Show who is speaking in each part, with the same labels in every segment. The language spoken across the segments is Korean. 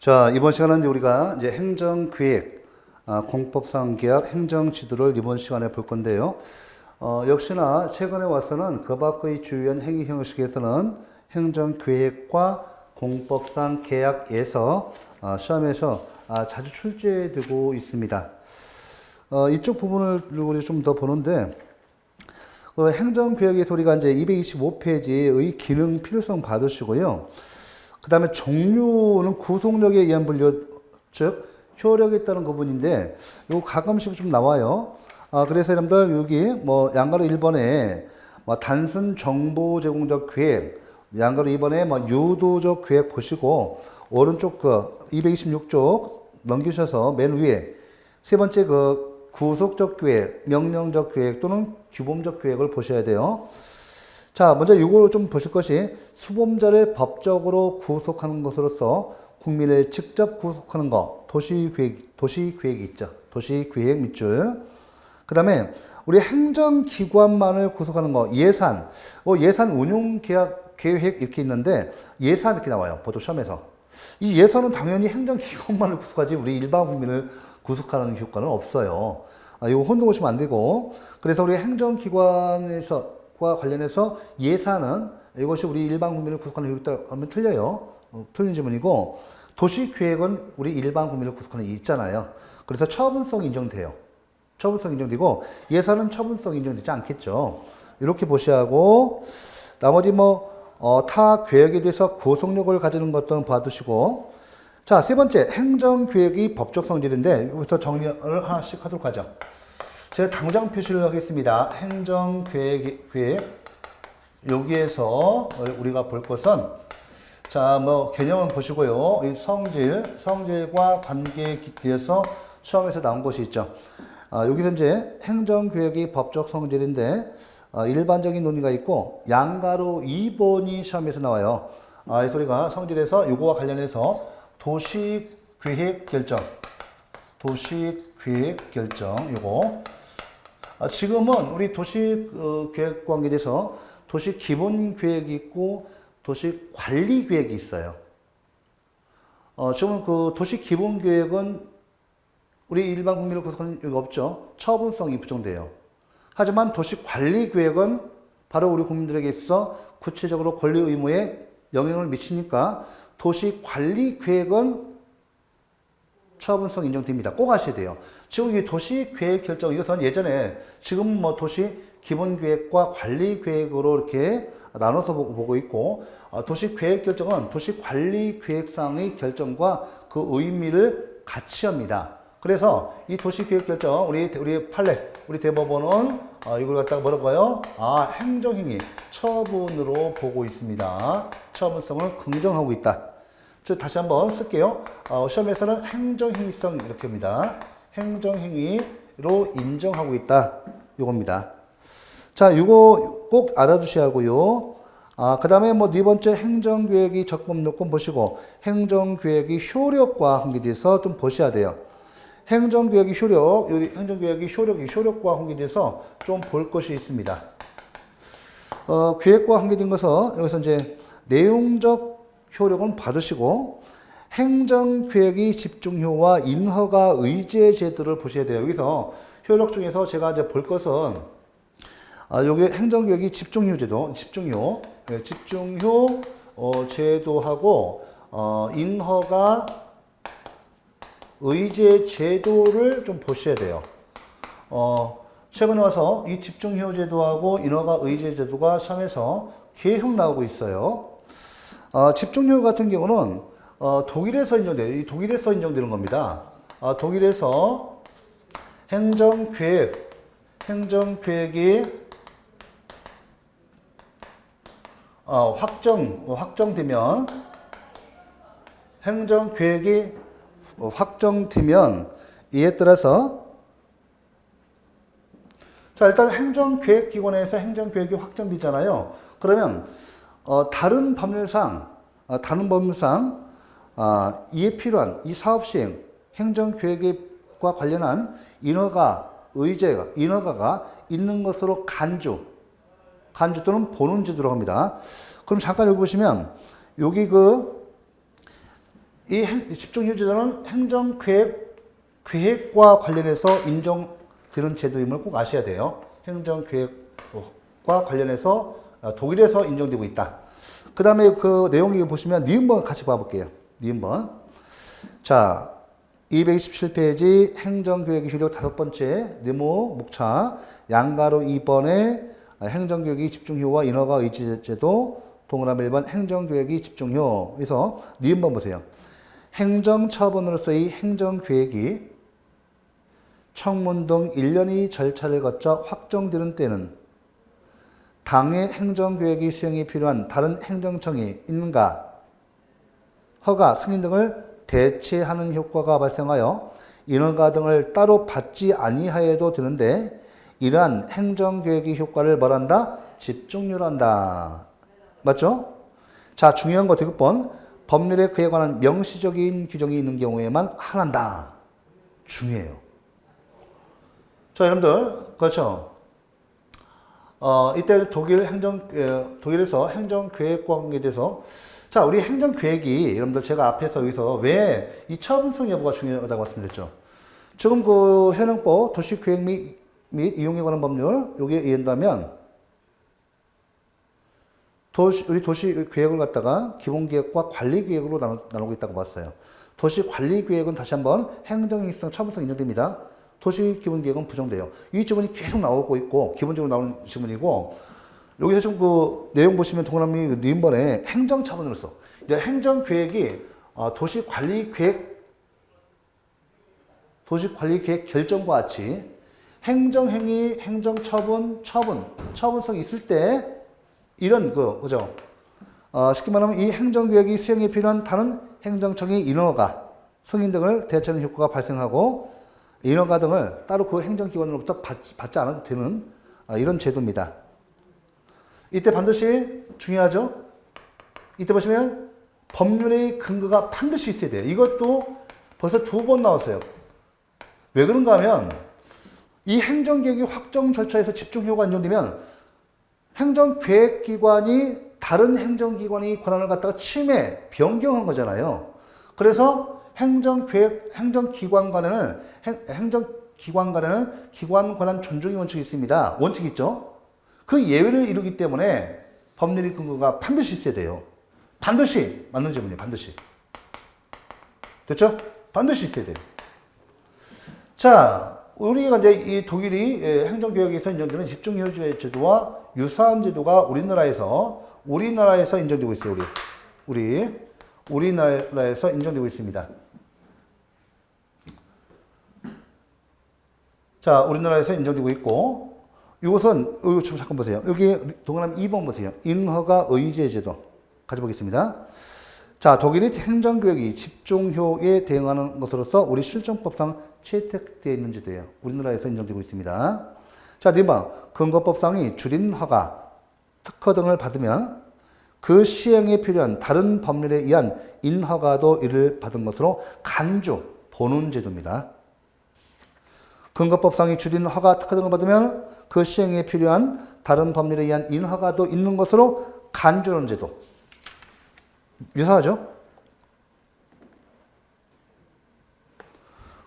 Speaker 1: 자, 이번 시간은 이제 우리가 이제 행정계획, 공법상 계약, 행정지도를 이번 시간에 볼 건데요. 역시나 최근에 와서는 그 밖의 주요한 행위 형식에서는 행정계획과 공법상 계약에서 시험에서 자주 출제되고 있습니다. 이쪽 부분을 우리 좀 더 보는데, 행정계획에서 우리가 이제 225페이지의 기능 필요성 받으시고요. 그 다음에 종류는 구속력에 의한 분류, 즉, 효력에 있다는 부분인데, 이거 가끔씩 좀 나와요. 그래서 여러분들 여기 뭐 양가로 1번에 뭐 단순 정보 제공적 계획, 양가로 2번에 뭐 유도적 계획 보시고, 오른쪽 그 226쪽 넘기셔서 맨 위에 세 번째 그 구속적 계획, 명령적 계획 또는 규범적 계획을 보셔야 돼요. 자, 먼저 이거 좀 보실 것이 수범자를 법적으로 구속하는 것으로서 국민을 직접 구속하는 것, 도시계획이 있죠. 도시계획 밑줄. 그 다음에 우리 행정기관만을 구속하는 거, 예산. 예산 운용계획 이렇게 있는데 예산 이렇게 나와요. 보도 시험에서. 이 예산은 당연히 행정기관만을 구속하지 우리 일반 국민을 구속하는 효과는 없어요. 이거 혼동 오시면 안 되고. 그래서 우리 행정기관에서 과 관련해서 예산은 이것이 우리 일반 국민을 구속하는 효력이다 하면 틀려요. 틀린 질문이고, 도시계획은 우리 일반 국민을 구속하는 게 있잖아요. 그래서 처분성 인정돼요. 처분성 인정되고 예산은 처분성 인정되지 않겠죠. 이렇게 보셔야 하고, 나머지 타 계획에 대해서 구속력을 가지는 것도 봐두시고. 자, 세 번째 행정계획이 법적 성질인데 여기서 정리를 하나씩 하도록 하죠. 제가 당장 표시를 하겠습니다. 행정계획, 여기에서 우리가 볼 것은, 자, 개념은 보시고요. 이 성질과 관계에 대해서 시험에서 나온 것이 있죠. 여기서 이제 행정계획이 법적 성질인데, 일반적인 논의가 있고, 양가로 2번이 시험에서 나와요. 이 소리가 성질에서 요거와 관련해서 도시계획 결정, 요거. 지금은 우리 도시계획 관계에 대해서 도시기본계획이 있고 도시관리계획이 있어요. 지금은 그 도시기본계획은 우리 일반 국민을 구속하는 여기 없죠. 처분성이 부정돼요. 하지만 도시관리계획은 바로 우리 국민들에게 있어 구체적으로 권리 의무에 영향을 미치니까 도시관리계획은 처분성 인정됩니다. 꼭 아셔야 돼요. 지금 이 도시계획 결정, 이것은 예전에 지금 도시기본계획과 관리계획으로 이렇게 나눠서 보고 있고, 도시계획 결정은 도시관리계획상의 결정과 그 의미를 같이 합니다. 그래서 이 도시계획 결정, 우리 판례, 우리 대법원은 이걸 갖다가 뭐라고 해요? 행정행위, 처분으로 보고 있습니다. 처분성을 긍정하고 있다. 다시 한번 쓸게요. 시험에서는 행정행위성 이렇게 합니다. 행정행위로 인정하고 있다. 요겁니다. 자, 요거 꼭 알아두셔야 하고요. 그 다음에 네 번째 행정계획이 적법 요건 보시고, 행정계획이 효력과 관계돼서 좀 보셔야 돼요. 행정계획이 효력과 관계돼서 좀 볼 것이 있습니다. 계획과 관계된 것은 여기서 이제 내용적 효력은 받으시고, 행정계획의 집중효와 인허가 의제 제도를 보셔야 돼요. 여기서 효력 중에서 제가 이제 볼 것은, 여기 행정계획이 집중효 제도하고, 인허가 의제 제도를 좀 보셔야 돼요. 최근에 와서 이 집중효 제도하고 인허가 의제 제도가 시험에서 계속 나오고 있어요. 집중효 같은 경우는 독일에서 인정되는 겁니다. 독일에서 행정계획이 확정되면, 행정계획이 확정되면 이에 따라서, 자, 일단 행정계획기관에서 행정계획이 확정되잖아요. 그러면 다른 법률상 이에 필요한 이 사업 시행, 행정계획과 관련한 인허가가 있는 것으로 간주 또는 본원 제도라고 합니다. 그럼 잠깐 여기 보시면, 여기 이 집중효제도는 계획과 관련해서 인정되는 제도임을 꼭 아셔야 돼요. 행정계획과 관련해서 독일에서 인정되고 있다. 그 다음에 그 내용이 보시면 니은번 같이 봐볼게요. 니은번. 자, 227페이지 행정교육의 효력 5번째 네모 목차 양가로 2번에 행정교육의 집중효와 인허가 의지제도 동그라미 1번 행정교육의 집중효. 그래서 니은번 보세요. 행정처분으로서의 행정계획이 청문 등 1년의 절차를 거쳐 확정되는 때는 당의 행정계획의 수행이 필요한 다른 행정청이 있는가, 허가, 승인 등을 대체하는 효과가 발생하여 인허가 등을 따로 받지 아니하여도 되는데 이러한 행정계획의 효과를 뭐란다? 집중률한다. 맞죠? 자, 중요한 거 대급번. 법률에 그에 관한 명시적인 규정이 있는 경우에만 한한다. 중요해요. 자, 여러분들, 그렇죠. 이때 독일에서 행정계획과 관계에 대해서, 자, 우리 행정계획이, 여러분들 제가 앞에서 여기서 왜 이 처분성 여부가 중요하다고 말씀드렸죠. 지금 그 현행법 도시계획 및 이용에 관한 법률, 여기에 의한다면, 우리 도시 계획을 갖다가 기본계획과 관리계획으로 나누고 있다고 봤어요. 도시 관리계획은 다시 한번 행정행위성, 처분성 인정됩니다. 도시 기본계획은 부정돼요. 이 지문이 계속 나오고 있고, 기본적으로 나오는 지문이고, 여기서 지금 그 내용 보시면 동그라미 니은번에 행정처분으로서, 이제 행정계획이 도시관리계획 결정과 같이 행정행위, 처분성이 있을 때 이런 그죠? 쉽게 말하면 이 행정계획이 수행에 필요한 다른 행정청의 인허가, 승인 등을 대체하는 효과가 발생하고 인허가 등을 따로 그 행정기관으로부터 받지 않아도 되는 이런 제도입니다. 이때 반드시 중요하죠? 이때 보시면 법률의 근거가 반드시 있어야 돼요. 이것도 벌써 2번 나왔어요. 왜 그런가 하면 이 행정계획이 확정 절차에서 집중효과가 인정되면 행정계획기관이 다른 행정기관의 권한을 갖다가 침해, 변경한 거잖아요. 그래서 행정기관 간에는 기관 권한 존중의 원칙이 있습니다. 원칙이 있죠. 그 예외를 이루기 때문에 법률의 근거가 반드시 있어야 돼요. 반드시 맞는 질문이에요. 반드시. 됐죠? 반드시 있어야 돼요. 자, 우리가 이제 이 독일이 행정개혁에서 인정되는 집중효제 제도와 유사한 제도가 우리나라에서 인정되고 있어요. 우리나라에서 인정되고 있습니다. 자, 우리나라에서 인정되고 있고, 이것은, 이거 좀 잠깐 보세요. 여기 동그라미 2번 보세요. 인허가 의제 제도. 가져보겠습니다. 자, 독일이 행정교육이 집중효에 대응하는 것으로서 우리 실정법상 채택되어 있는 제도예요. 우리나라에서 인정되고 있습니다. 자, 2번. 근거법상이 줄인 허가, 특허 등을 받으면 그 시행에 필요한 다른 법률에 의한 인허가도 이를 받은 것으로 보는 제도입니다. 근거법상이 줄인 허가, 특허 등을 받으면 그 시행에 필요한 다른 법률에 의한 인허가도 있는 것으로 간주는 제도. 유사하죠?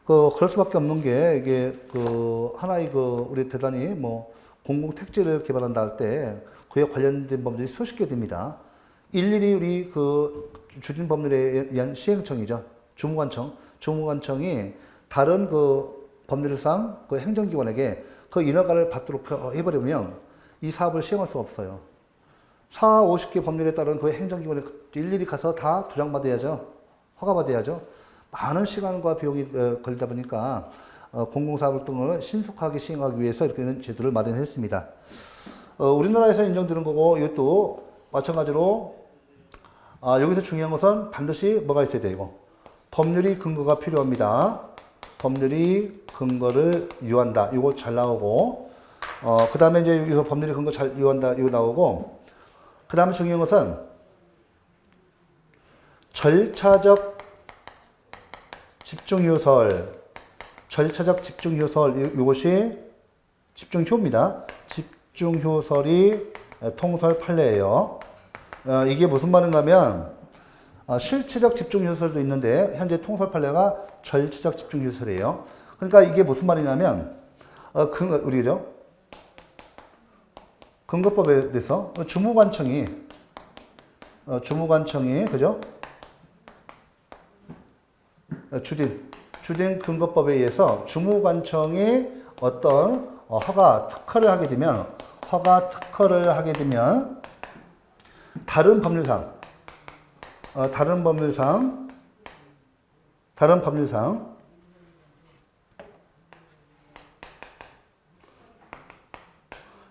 Speaker 1: 그럴 수밖에 없는 게, 이게, 하나의 우리 대단히 공공택지를 개발한다 할 때, 그에 관련된 법률이 수십 개 됩니다. 일일이 우리 주진 법률에 의한 시행청이죠. 주무관청이 다른 법률상 행정기관에게 인허가를 받도록 해버리면 이 사업을 시행할 수가 없어요. 50개 법률에 따른 행정기관에 일일이 가서 다 도장받아야죠. 허가받아야죠. 많은 시간과 비용이 걸리다 보니까 공공사업 등을 신속하게 시행하기 위해서 이렇게 제도를 마련했습니다. 우리나라에서 인정되는 거고, 이것도 마찬가지로 여기서 중요한 것은 반드시 뭐가 있어야 돼요? 법률이 근거가 필요합니다. 법률이 근거를 유한다. 이거 잘 나오고, 그 다음에 이제 여기서 법률이 근거 잘 유한다. 이거 나오고, 그 다음에 중요한 것은 절차적 집중효설, 이것이 집중효입니다. 집중효설이 통설 판례예요. 이게 무슨 말인가 하면, 실체적 집중 요소도 있는데 현재 통설 판례가 절체적 집중 요소래요. 그러니까 이게 무슨 말이냐면 우리죠 근거법에 대해서 주무관청이 그죠? 주된 근거법에 의해서 주무관청이 어떤 허가 특허를 하게 되면 다른 법률상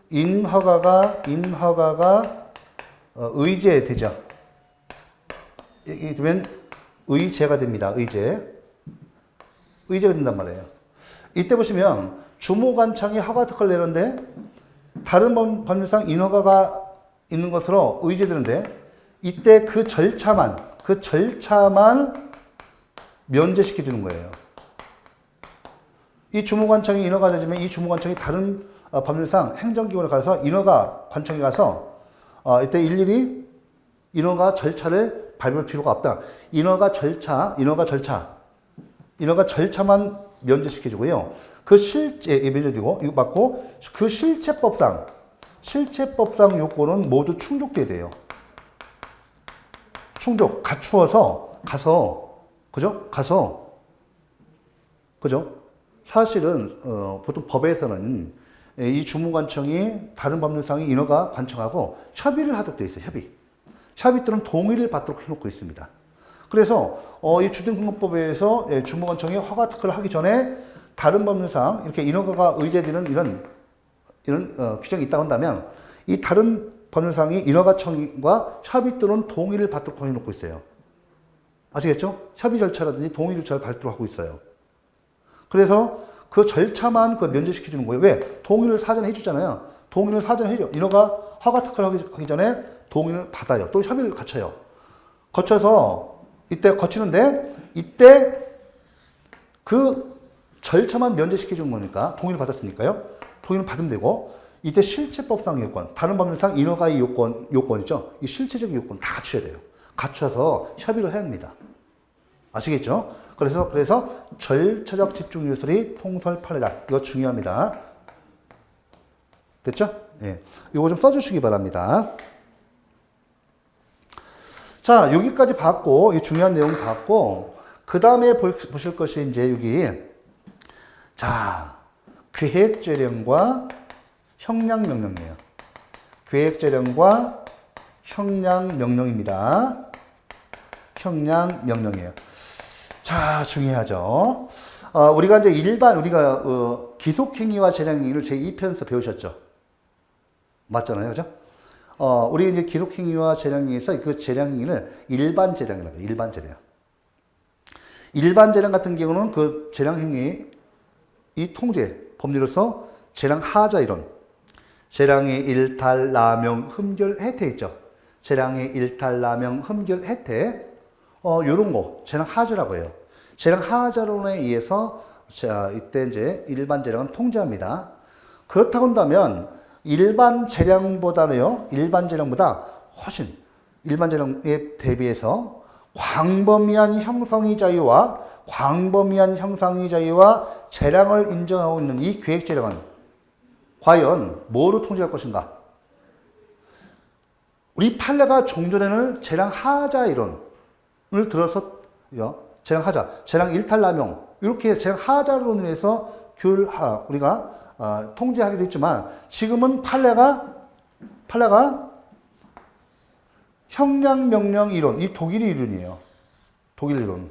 Speaker 1: 인허가가 의제되죠. 이게 되면 의제가 됩니다. 의제가 된단 말이에요. 이때 보시면 주무관청이 허가 특허를 내는데 다른 법률상 인허가가 있는 것으로 의제되는데 이때 그 절차만 면제시켜 주는 거예요. 이 주무관청이 인허가 되면 이 주무관청이 다른 법률상 행정기관에 가서 인허가 관청에 가서 이때 일일이 인허가 절차를 밟을 필요가 없다. 인허가 절차만 면제시켜주고요. 그 면제되고 이거 받고 그 실체법상 요건은 모두 충족돼야 돼요. 갖추어서 가서 그죠? 사실은 보통 법에서는 이 주무관청이 다른 법률상의 인허가 관청하고 협의를 하도록 되어 있어요. 협의 또는 동의를 받도록 해놓고 있습니다. 그래서 이 주택근거법에서 주무관청이 허가 특허를 하기 전에 다른 법률상 이렇게 인허가가 의제되는 이런 규정이 있다고 한다면 이 다른 법률상이 인허가청과 협의 또는 동의를 받도록 해놓고 있어요. 아시겠죠? 협의 절차라든지 동의 절차를 밟도록 하고 있어요. 그래서 그 절차만 면제시켜 주는 거예요. 왜? 동의를 사전에 해주잖아요. 동의를 사전에 해줘. 인허가 허가 특허를 하기 전에 동의를 받아요. 또 협의를 거쳐서 이때 그 절차만 면제시켜 주는 거니까 동의를 받았으니까요. 동의를 받으면 되고 이때 실체법상 요건, 다른 법률상 인허가의 요건이죠. 이 실체적 요건 다 갖춰야 돼요. 갖춰서 협의를 해야 합니다. 아시겠죠? 그래서 절차적 집중 요소리 통설 판례다. 이거 중요합니다. 됐죠? 예. 이거 좀 써주시기 바랍니다. 자, 여기까지 봤고, 이 중요한 내용 봤고, 그 다음에 보실 것이 이제 여기, 자, 계획재령과 형량명령이에요. 계획재령과 형량명령입니다. 형량명령이에요. 자, 중요하죠. 우리가 이제 기속행위와 재량행위를 제2편에서 배우셨죠? 맞잖아요. 그죠? 우리 이제 기속행위와 재량행위에서 그 재량행위를 일반 재량이라고 해요. 일반 재량. 일반 재량 같은 경우는 그 재량행위, 이 통제, 법률로서 재량하자 이론. 재량의 일탈, 남용, 흠결, 혜택 있죠? 재량의 일탈, 남용, 흠결, 혜택. 요런 거, 재량하자라고 해요. 재량하자론에 의해서, 자, 이때 이제 일반 재량은 통제합니다. 그렇다고 한다면, 일반 재량보다 훨씬, 일반 재량에 대비해서 광범위한 형성의 자유와 재량을 인정하고 있는 이 계획 재량은 과연 뭐로 통제할 것인가? 우리 판례가 종전에는 재량하자 이론을 들어서요. 재량 일탈남용 이렇게 재량하자론에 의해서 우리가 통제하기도 했지만 지금은 판례가 형량명령 이론, 이 독일 이론이에요. 독일 이론.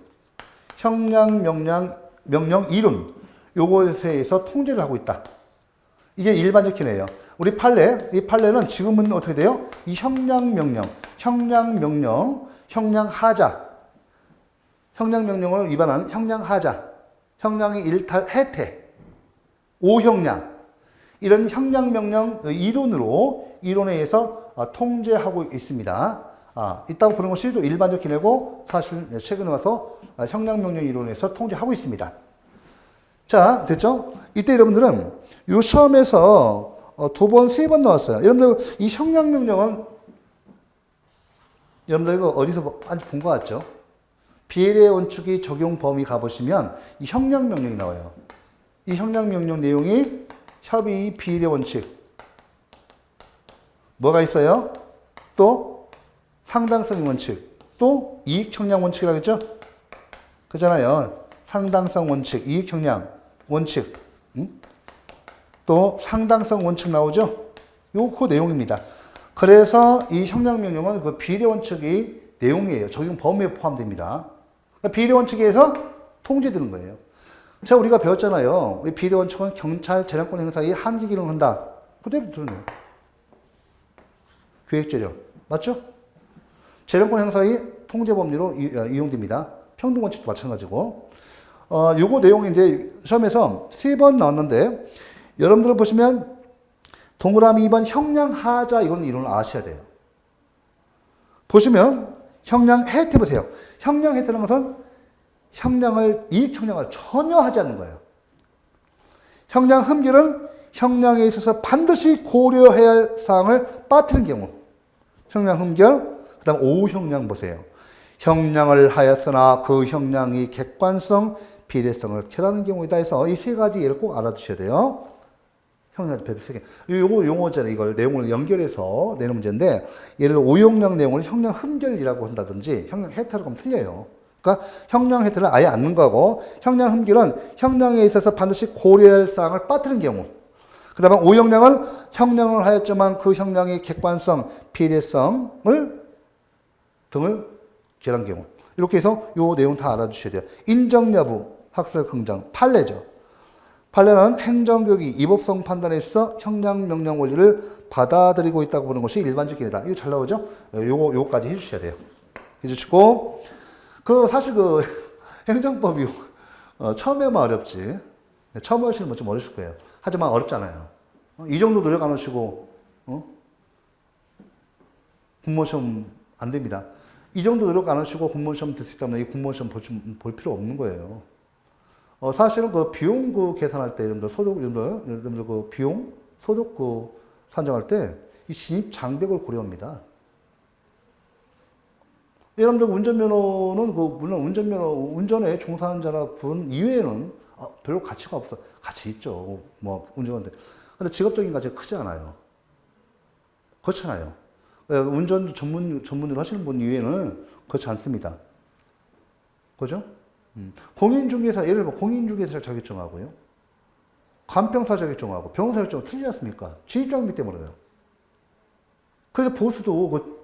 Speaker 1: 형량명령 이론 요것에 의해서 통제를 하고 있다. 이게 일반적 견해예요. 이 판례는 지금은 어떻게 돼요? 이 형량명령을 위반한 형량하자, 형량의 일탈 혜택, 오형량, 이런 형량명령 이론에 의해서 통제하고 있습니다. 있다고 보는 것이 또 일반적 견해고 사실 최근에 와서 형량명령 이론에서 통제하고 있습니다. 자, 됐죠? 이때 여러분들은 요 시험에서 2번, 3번 나왔어요. 여러분들 이 형량명령은 여러분들 이거 어디서 본 것 같죠? 비례 원칙이 적용 범위 가보시면 이 형량 명령이 나와요. 이 형량 명령 내용이 협의 비례 원칙. 뭐가 있어요? 또 상당성 원칙. 또 이익 형량 원칙이라고 했죠? 그잖아요. 상당성 원칙, 이익 형량 원칙. 또 상당성 원칙 나오죠? 그 내용입니다. 그래서 이 형량 명령은 그 비례 원칙이 내용이에요. 적용 범위에 포함됩니다. 그러니까 비례 원칙에서 통제되는 거예요. 제가 우리가 배웠잖아요. 비례 원칙은 경찰 재량권 행사에 한계 기능을 한다. 그대로 들어요. 계획재량. 맞죠? 재량권 행사의 통제 법리로 이용됩니다. 평등 원칙도 마찬가지고. 요거 내용이 이제 시험에서 3번 나왔는데, 여러분들 보시면 동그라미 2번 형량 하자, 이건 이론을 아셔야 돼요. 보시면 형량 해태 보세요. 형량 해태라는 것은 형량을, 이익 형량을 전혀 하지 않는 거예요. 형량 흠결은 형량에 있어서 반드시 고려해야 할 사항을 빠뜨린 경우. 형량 흠결, 그 다음 오형량 보세요. 형량을 하였으나 그 형량이 객관성, 비례성을 캐라는 경우이다 해서 이 세 가지 예를 꼭 알아두셔야 돼요. 형량 배분 세 개. 요거 용어잖아요. 이걸 내용을 연결해서 내는 문제인데, 예를 들어 오형량 내용을 형량 흠결이라고 한다든지 형량 해태라고 하면 틀려요. 그러니까 형량 해태를 아예 안 넣는 거고, 형량 흠결은 형량에 있어서 반드시 고려할 사항을 빠뜨린 경우. 그 다음에 오형량은 형량을 하였지만 그 형량의 객관성, 비례성을 등을 계란 경우. 이렇게 해서 요 내용 다 알아주셔야 돼요. 인정 여부, 학설 긍정, 판례죠. 판례는 행정교육이 이법성 판단에 있어 형량 명령 원리를 받아들이고 있다고 보는 것이 일반적이다. 이거 잘 나오죠? 요거까지 해주셔야 돼요. 해주시고, 사실 행정법이 처음에만 어렵지. 처음 하시는 분 좀 어려우실 거예요. 하지만 어렵잖아요. 이 정도 노력 안 하시고, 공무원시험 안 됩니다. 이 정도 노력 안 하시고 공무원시험 들 수 있다면 이 공무원시험 볼 필요 없는 거예요. 사실은 비용 계산할 때, 여러분들 비용, 소득 산정할 때 이 진입 장벽을 고려합니다. 여러분들 운전면허는 물론 운전에 종사하는 자나 분 이외에는 별로 가치가 없어. 가치 있죠. 운전하는데. 근데 직업적인 가치가 크지 않아요. 그렇잖아요. 운전 전문으로 하시는 분 이외에는 그렇지 않습니다. 그죠? 공인중개사, 예를 들어 공인중개사 자격증하고요. 간병사 자격증하고 병사 자격증은 틀리지 않습니까? 진입장비 때문에요. 그래서 보수도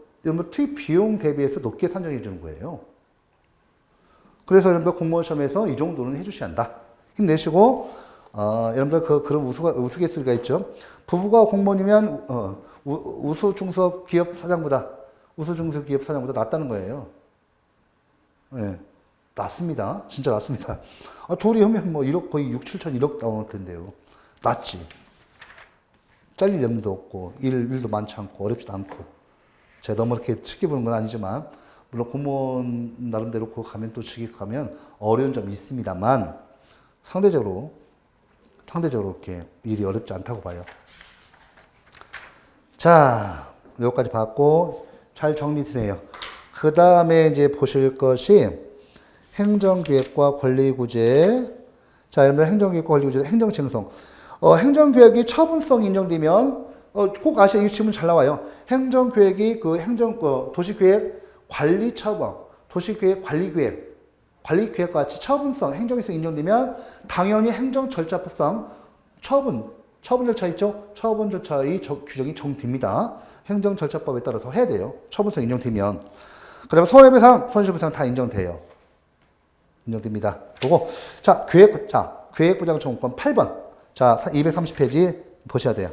Speaker 1: 투입 비용 대비해서 높게 산정해 주는 거예요. 그래서 여러분들 공무원 시험에서 이 정도는 해주셔야 한다. 힘내시고, 여러분들 그런 우스갯소리가 있죠. 부부가 공무원이면, 우수중소기업 사장보다 낫다는 거예요. 네, 낫습니다. 진짜 낫습니다. 둘이 하면 거의 6, 7천, 1억 나올 텐데요. 낫지. 잘릴 염도 없고, 일도 많지 않고, 어렵지도 않고. 제가 너무 이렇게 쉽게 보는 건 아니지만, 물론 공무원 나름대로 가면 또 직업가면 어려운 점이 있습니다만, 상대적으로 이렇게 일이 어렵지 않다고 봐요. 자, 여기까지 봤고, 잘 정리되네요. 그 다음에 이제 보실 것이 행정기획과 권리구제. 자, 여러분들 행정기획과 권리구제, 행정쟁성. 행정계획이 처분성이 인정되면, 꼭 아셔야 이 질문 잘 나와요. 행정계획이 도시계획 관리처분, 도시계획 관리계획과 같이 처분성, 행정에서 인정되면 당연히 행정절차법상 처분 절차 있죠? 처분 절차의 규정이 정됩니다. 행정절차법에 따라서 해야 돼요. 처분성 인정되면. 그 다음에 손해배상, 손실배상 다 인정돼요. 인정됩니다. 보고, 계획부장청구권 8번. 자, 230페이지 보셔야 돼요.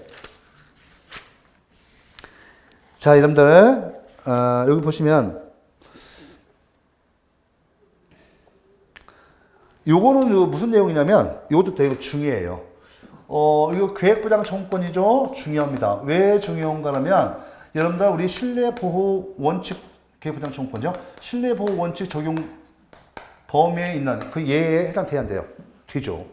Speaker 1: 자, 여러분들, 여기 보시면, 요거는 무슨 내용이냐면, 요것도 되게 중요해요. 이거 계획부장 청구권이죠? 중요합니다. 왜 중요한가 하면, 여러분들, 우리 실내보호 원칙, 계획부장 청구권이죠? 실내보호 원칙 적용 범위에 있는 그 예에 해당돼야 한대요. 되죠.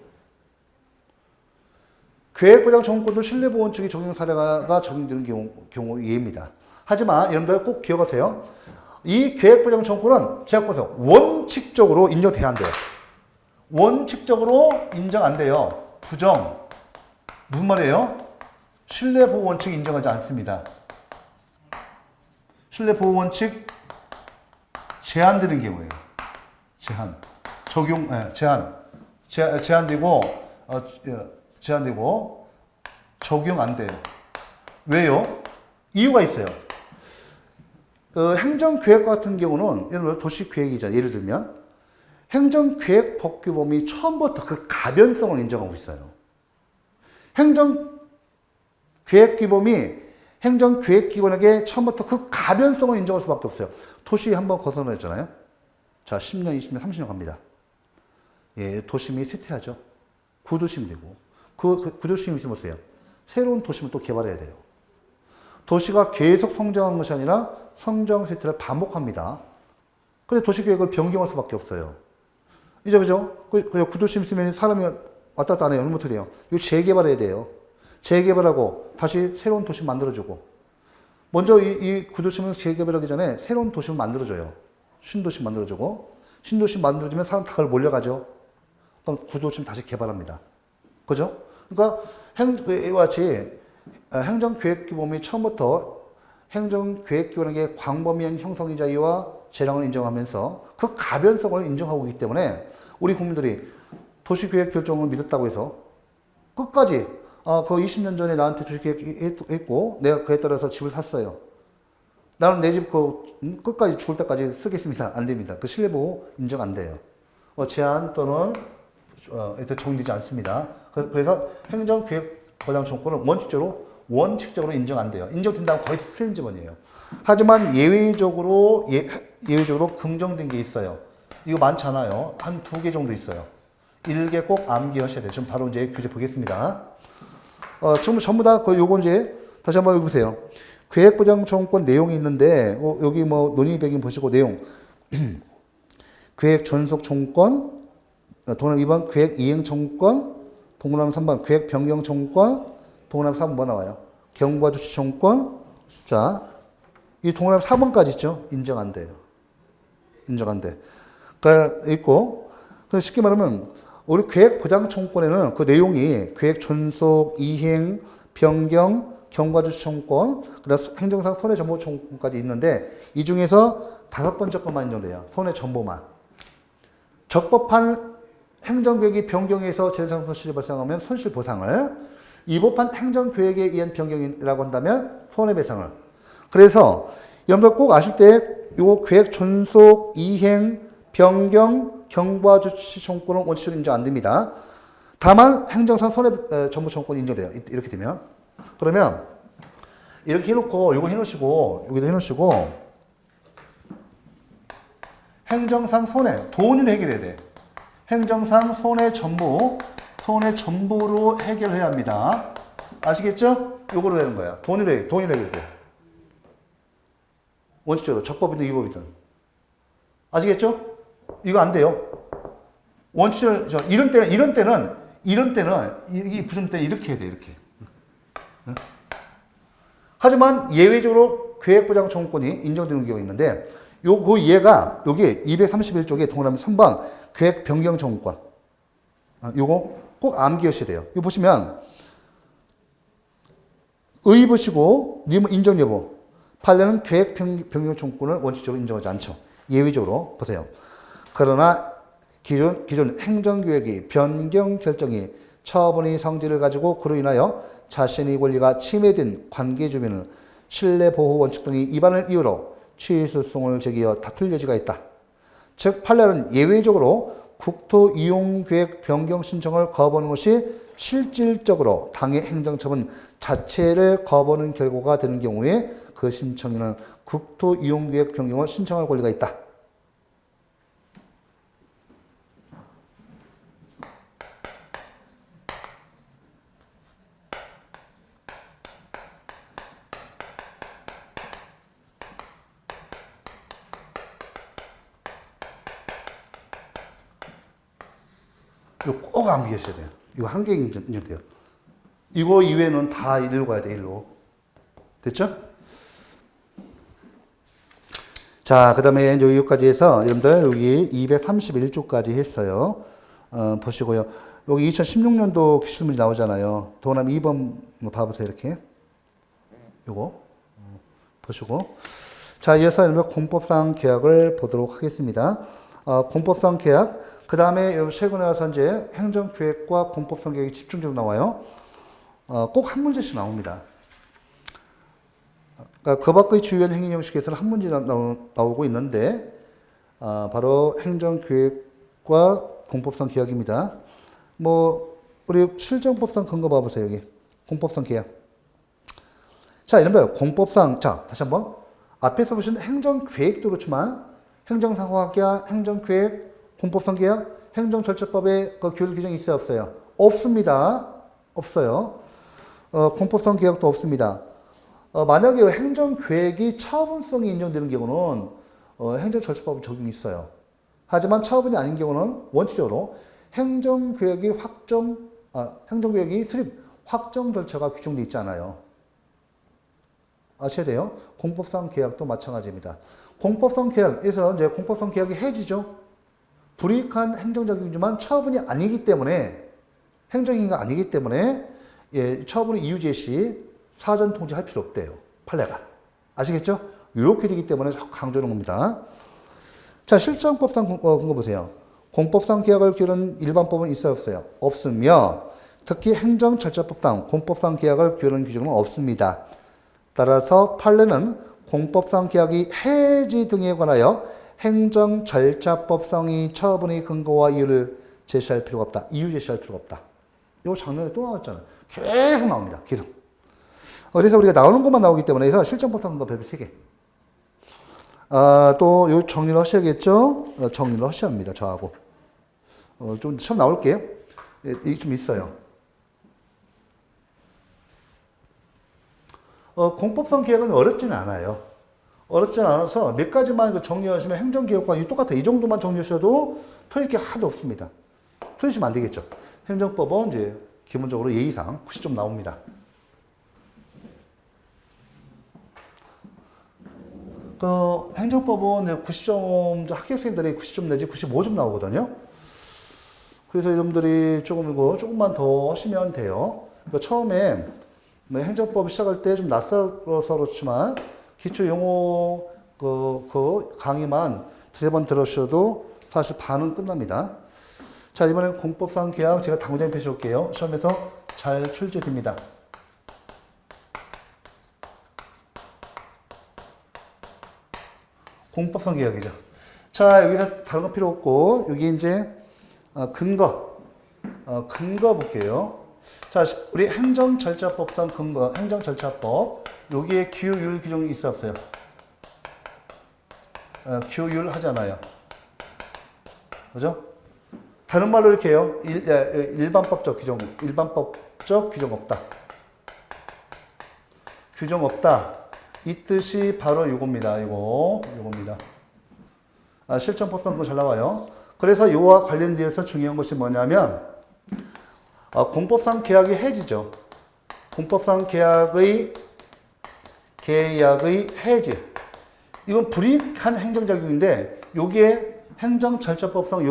Speaker 1: 계획부장 청구권도 실내보호 원칙이 적용 사례가 적용되는 경우 예입니다. 하지만, 여러분들 꼭 기억하세요. 이 계획보장 청구는 제가 보세요. 원칙적으로 인정돼야 안 돼요. 원칙적으로 인정 안 돼요. 부정. 무슨 말이에요? 신뢰보호 원칙 인정하지 않습니다. 신뢰보호 원칙 제한되는 경우예요. 제한. 적용, 제한되고, 제한되고, 적용 안 돼요. 왜요? 이유가 있어요. 행정계획 같은 경우는, 예를 들어 도시계획이잖아요. 예를 들면, 행정계획 법규범위 처음부터 그 가변성을 인정하고 있어요. 행정계획기본에게 처음부터 그 가변성을 인정할 수밖에 없어요. 도시 한번 거듭났잖아요. 자, 10년, 20년, 30년 갑니다. 예, 도심이 쇠퇴하죠. 구도심이 되고. 구도심이 있으면 어때요? 새로운 도심을 또 개발해야 돼요. 도시가 계속 성장한 것이 아니라 성장 쇠퇴를 반복합니다. 그래서 도시계획을 변경할 수밖에 없어요. 이제 그죠? 구도심 있으면 사람이 왔다 갔다 안 해요. 그럼 어떻게 돼요? 이거 재개발해야 돼요. 재개발하고 다시 새로운 도시 만들어주고. 먼저 이 구도심을 재개발하기 전에 새로운 도심을 만들어줘요. 신도시 만들어주고. 신도시 만들어주면 사람 다 그걸 몰려가죠. 그럼 구도심 다시 개발합니다. 그죠? 그러니까 이와 같이 행정계획기본이 처음부터 행정계획기본에게 광범위한 형성의 자유와 재량을 인정하면서 그 가변성을 인정하고 있기 때문에 우리 국민들이 도시계획 결정을 믿었다고 해서 끝까지 그 20년 전에 나한테 도시계획 했고 내가 그에 따라서 집을 샀어요. 나는 내 집 끝까지 죽을 때까지 쓰겠습니다. 안 됩니다. 그 신뢰보호 인정 안 돼요. 제한 또는 정리되지 않습니다. 그래서 행정계획보장청구는 원칙적으로 인정 안 돼요. 인정된다면 거의 틀린 지번이에요. 하지만 예외적으로 긍정된 게 있어요. 이거 많잖아요. 한 2개 정도 있어요. 1개 꼭 암기하셔야 돼요. 지금 바로 이제 교재 보겠습니다. 지금 전부 다 요거 이제 다시 한번 보세요. 계획보장청구권 내용이 있는데 여기 뭐 논의백인 보시고 내용 계획 존속청구권, 동그라미 2번 계획 이행청구권, 동그라미 3번 계획 변경청구권, 동그라미 4번 뭐 나와요? 경과조치청구권. 자, 이 동그라미 4번까지 있죠? 인정 안 돼요. 인정 안 돼. 그러니까 있고, 쉽게 말하면 우리 계획보장청구권에는 그 내용이 계획 존속, 이행, 변경, 경과조치청구권, 그다음 행정상 손해정보청구권까지 있는데 이 중에서 5번째 것만 인정돼요. 손해정보만. 적법한 행정계획이 변경해서 재산 손실이 발생하면 손실보상을, 위법한 행정계획에 의한 변경이라고 한다면 손해배상을. 그래서 여러분들 꼭 아실 때 요 계획 존속, 이행, 변경, 경과조치청구권은 원칙적으로 인정 안 됩니다. 다만 행정상 손해정보청구권이 인정돼요. 이렇게 되면. 그러면 이렇게 해놓고 요거 해놓으시고 여기도 해놓으시고 행정상 손해, 돈을 해결해야 돼. 행정상 손해전부로 해결해야 합니다. 아시겠죠? 요거로 되는 거야. 돈으로 해결돼. 원칙적으로 적법이든 위법이든. 아시겠죠? 이거 안 돼요. 원칙적으로 이런 때는 이 부정 때는 이렇게 해야 돼. 이렇게. 하지만 예외적으로 계획보장청구권이 인정되는 경우가 있는데 그 예가 여기 231쪽에 동그라미 3번 계획 변경 청구권. 요거 꼭 암기하셔야 돼요. 이거 보시면 의 보시고 님 인정 여부. 판례는 계획 변경 청구권을 원칙적으로 인정하지 않죠. 예외적으로 보세요. 그러나 기존 행정계획이 변경 결정이 처분의 성질을 가지고 그로 인하여 자신의 권리가 침해된 관계주민을 신뢰보호 원칙 등의 위반을 이유로 취소송을 제기하여 다툴 여지가 있다. 즉 판례는 예외적으로 국토이용계획 변경 신청을 거부하는 것이 실질적으로 당의 행정처분 자체를 거부하는 결과가 되는 경우에 그 신청인은 국토이용계획 변경을 신청할 권리가 있다. 이거 꼭 암기하셔야 돼요. 이거 한 개 인정돼요. 이거 이외에는 다 일로 가야 돼, 일로. 됐죠? 자, 자, 그 다음에 여기까지 해서 여러분들 여기 231조까지 했어요. 보시고요. 여기 2016년도 기출문제 나오잖아요. 동남 2번 봐보세요. 이렇게. 요거. 보시고. 자, 이어서 여러분 공법상 계약을 보도록 하겠습니다. 공법상 계약. 그 다음에 최근에 와서 이제 행정계획과 공법상 계약이 집중적으로 나와요. 꼭 한 문제씩 나옵니다. 그러니까 그 밖의 주요한 행위 형식에서는 한 문제 나오고 있는데, 바로 행정계획과 공법상 계약입니다. 우리 실정법상 근거 봐보세요, 여기. 공법상 계약. 자, 이런 공법상, 자, 다시 한번. 앞에서 보신 행정계획도 그렇지만, 행정상호학계약, 행정계획, 공법상 계약, 행정절차법에 그 규율 규정이 있어요, 없어요? 없습니다. 없어요. 공법상 계약도 없습니다. 만약에 행정계획이 처분성이 인정되는 경우는 행정절차법 적용이 있어요. 하지만 처분이 아닌 경우는 원칙적으로 행정계획이 수립 확정 절차가 규정되어 있잖아요. 아셔야 돼요. 공법상 계약도 마찬가지입니다. 공법상 계약에서 이제 공법상 계약이 해지죠. 불이익한 행정작용이지만 처분이 아니기 때문에 행정행위가 아니기 때문에 처분의 이유 제시 사전 통지할 필요 없대요. 판례가. 아시겠죠? 이렇게 되기 때문에 강조하는 겁니다. 자, 실정법상 근거 보세요. 공법상 계약을 규율한 일반법은 있어요, 없어요? 없으며 특히 행정절차법상 공법상 계약을 규율한 규정은 없습니다. 따라서 판례는 공법상 계약이 해지 등에 관하여 행정절차법상의 처분의 근거와 이유를 제시할 필요가 없다. 이유 제시할 필요가 없다. 이거 작년에 또 나왔잖아요. 계속 나옵니다. 계속. 그래서 우리가 나오는 것만 나오기 때문에 해서 실정법상 근거 별표 3개. 또 요 정리를 하셔야겠죠? 정리를 하셔야 합니다. 저하고. 좀 시험 나올게요. 이게 좀 있어요. 공법상 계약은 어렵지는 않아요. 어렵지는 않아서 몇 가지만 정리하시면 행정개혁과 똑같아요. 이 정도만 정리하셔도 틀릴 게 하나도 없습니다. 틀리시면 안 되겠죠. 행정법은 이제 기본적으로 예의상 90점 나옵니다. 행정법은 90점, 학교생들이 90점 내지 95점 나오거든요. 그래서 여러분들이 조금만 더 하시면 돼요. 처음에 행정법 시작할 때 좀 낯설어서 그렇지만 기초 용어 그 강의만 2-3번 들으셔도 사실 반은 끝납니다. 자, 이번엔 공법상 계약 제가 당장 펴시 올게요. 시험에서 잘 출제됩니다. 공법상 계약이죠. 자, 여기서 다른 거 필요 없고 여기 이제 근거 볼게요. 자, 우리 행정절차법상 근거, 행정절차법 여기에 규율 규정이 있어 없어요? 규율 하잖아요. 그죠? 다른 말로 이렇게 해요. 일반법적 규정 없다. 규정 없다. 이 뜻이 바로 요겁니다. 요겁니다. 실정법상 그거 잘 나와요. 그래서 이와 관련돼서 중요한 것이 뭐냐면 공법상 계약이 해지죠. 공법상 계약의 해지. 이건 불이익한 행정작용인데 여기에 행정절차법상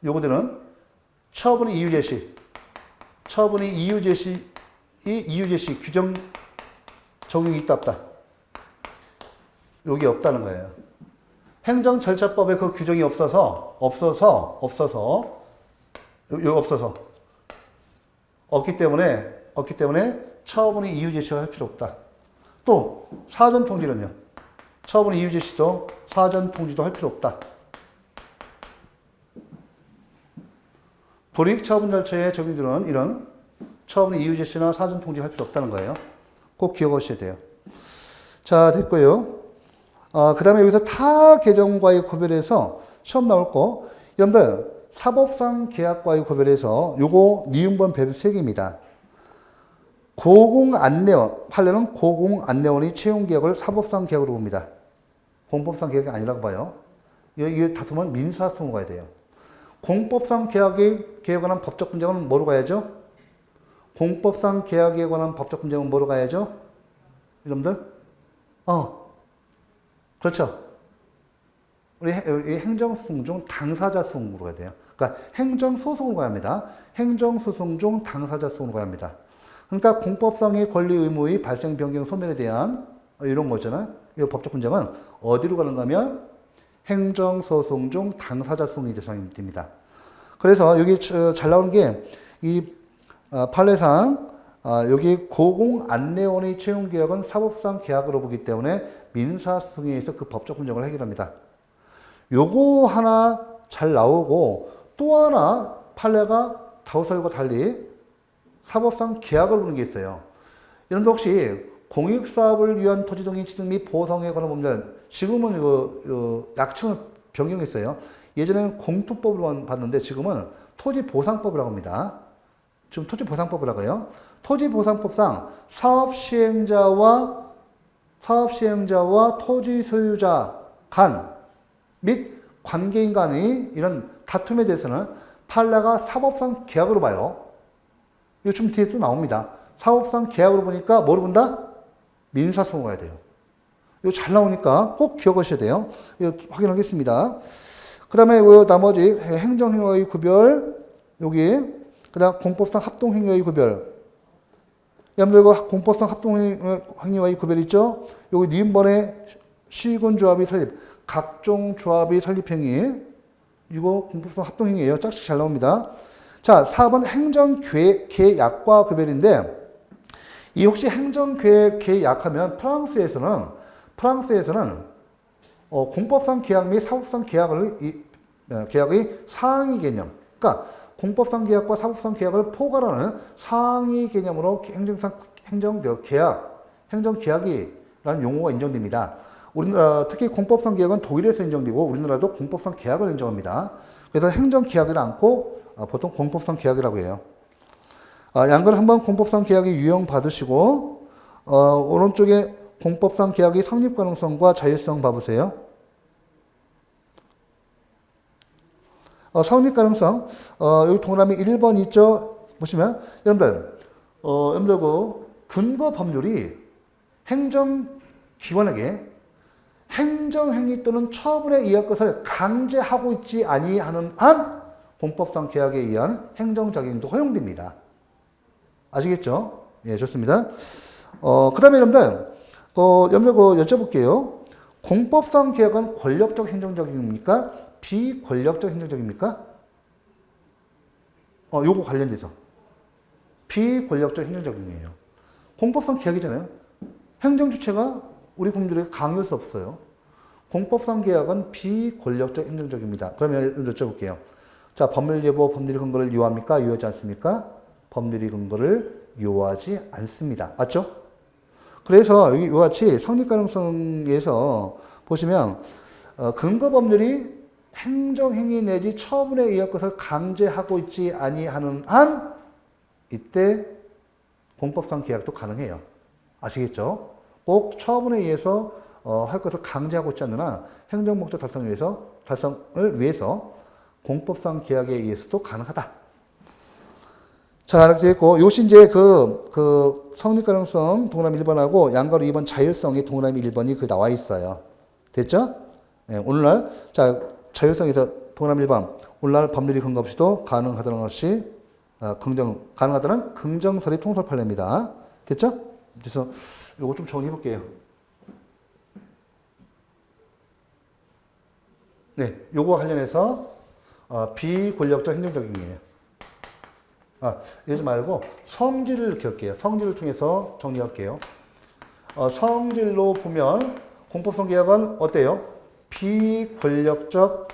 Speaker 1: 요거들은 처분의 이유 제시 규정 적용이 있다 없다. 여기 없다는 거예요. 행정절차법에 그 규정이 없어서 없기 때문에 처분의 이유 제시를 할 필요 없다. 또 사전 통지는요. 처분의 이유 제시도 사전 통지도 할 필요 없다. 불이익 처분 절차에 적용되는 이런 처분의 이유 제시나 사전 통지할 필요 없다는 거예요. 꼭 기억하셔야 돼요. 자, 됐고요. 그 다음에 여기서 타 계정과의 구별해서 시험 나올 거. 여러분들, 사법상 계약과의 구별해서 요거 니은번 배분 3개입니다. 판례는 고공안내원이 채용계약을 사법상 계약으로 봅니다. 공법상 계약이 아니라고 봐요. 이게 다투면 민사소송으로 가야 돼요. 공법상 계약에 관한 법적 분쟁은 뭐로 가야죠? 공법상 계약에 관한 법적 분쟁은 뭐로 가야죠? 여러분들? 어, 그렇죠. 우리 행정소송 중 당사자 소송으로 가야 돼요. 그러니까 행정소송으로 가야 합니다. 행정소송 중 당사자 소송으로 가야 합니다. 그러니까 공법상의 권리 의무의 발생 변경 소멸에 대한 이런 거잖아요. 이 법적 분쟁은 어디로 가는가 하면 행정소송 중 당사자 소송이 대상이 됩니다. 그래서 여기 잘 나오는 게 이 판례상 여기 고공안내원의 채용계약은 사법상 계약으로 보기 때문에 민사소송에 의해서 그 법적 분쟁을 해결합니다. 요거 하나 잘 나오고 또 하나 판례가 다우설과 달리 사법상 계약을 보는 게 있어요. 여러분들 혹시 공익사업을 위한 토지동의 취득 및 보상에 관한 법률, 지금은 이거 약칭을 변경했어요. 예전에는 공토법으로만 봤는데 지금은 토지보상법이라고 합니다. 지금 토지보상법이라고 해요. 토지보상법상 사업시행자와 토지 소유자 간 및 관계인 간의 이런 다툼에 대해서는 판례가 사법상 계약으로 봐요. 이거 좀 뒤에 또 나옵니다. 사법상 계약으로 보니까 뭐로 본다? 민사소송으로 가야 돼요. 이거 잘 나오니까 꼭 기억하셔야 돼요. 이거 확인하겠습니다. 그 다음에 나머지 행정행위의 구별, 여기, 그 다음 공법상 합동행위의 구별. 여러분들 공법상 합동행위의 구별 있죠? 여기 니은번에 시군조합이 설립, 각종 조합이 설립행위. 이거 공법상 합동행위예요. 짝씩 잘 나옵니다. 자, 4번 행정계약과 구별인데, 이 혹시 행정계약하면 프랑스에서는 공법상 계약 및 사법상 계약의 상위 개념, 그러니까 공법상 계약과 사법상 계약을 포괄하는 상위 개념으로 행정계약이라는 용어가 인정됩니다. 우리나라 특히 공법상 계약은 독일에서 인정되고 우리나라도 공법상 계약을 인정합니다. 그래서 행정계약을 않고 보통 공법상 계약이라고 해요. 양걸 한번 공법상 계약의 유형 받으시고 오른쪽에 공법상 계약의 성립 가능성과 자율성 봐보세요. 성립 가능성 여기 동그라미 1번 있죠? 보시면 여러분들 그 근거 법률이 행정기관에게 행정행위 또는 처분에 의할 것을 강제하고 있지 아니하는 한 공법상 계약에 의한 행정작용도 허용됩니다. 아시겠죠? 예, 좋습니다. 그 다음에 여러분들 여쭤볼게요. 공법상 계약은 권력적 행정작용입니까? 비권력적 행정작용입니까? 요거 관련돼서. 비권력적 행정작용이에요. 공법상 계약이잖아요. 행정주체가 우리 국민들에게 강요할 수 없어요. 공법상 계약은 비권력적 행정작용입니다. 그러면 여쭤볼게요. 자, 법률 예보, 법률의 근거를 요합니까? 요하지 않습니까? 법률의 근거를 요하지 않습니다. 맞죠? 그래서 여기 이와 같이 성립 가능성에서 보시면 근거 법률이 행정행위 내지 처분에 의할 것을 강제하고 있지 아니하는 한 이때 공법상 계약도 가능해요. 아시겠죠? 꼭 처분에 의해서 할 것을 강제하고 있지 않는 한 행정 목적 달성을 위해서 공법상 계약에 의해서도 가능하다. 자, 이렇게 됐고, 요시 이제 그 성립 가능성 동그라미 1번하고 양가로 2번 자율성이 동그라미 1번이 나와 있어요. 됐죠? 네, 오늘날, 자, 자율성에서 동그라미 1번, 오늘날 법률이 근거 없이도 가능하다는 것이, 가능하다는 긍정설의 통설 판례입니다. 됐죠? 그래서 요거 좀 정리해 볼게요. 네, 요거 관련해서, 비권력적 행정작용이에요. 이러지 말고 성질을 이렇게 할게요. 성질을 통해서 정리할게요. 성질로 보면 공법상 계약은 어때요? 비권력적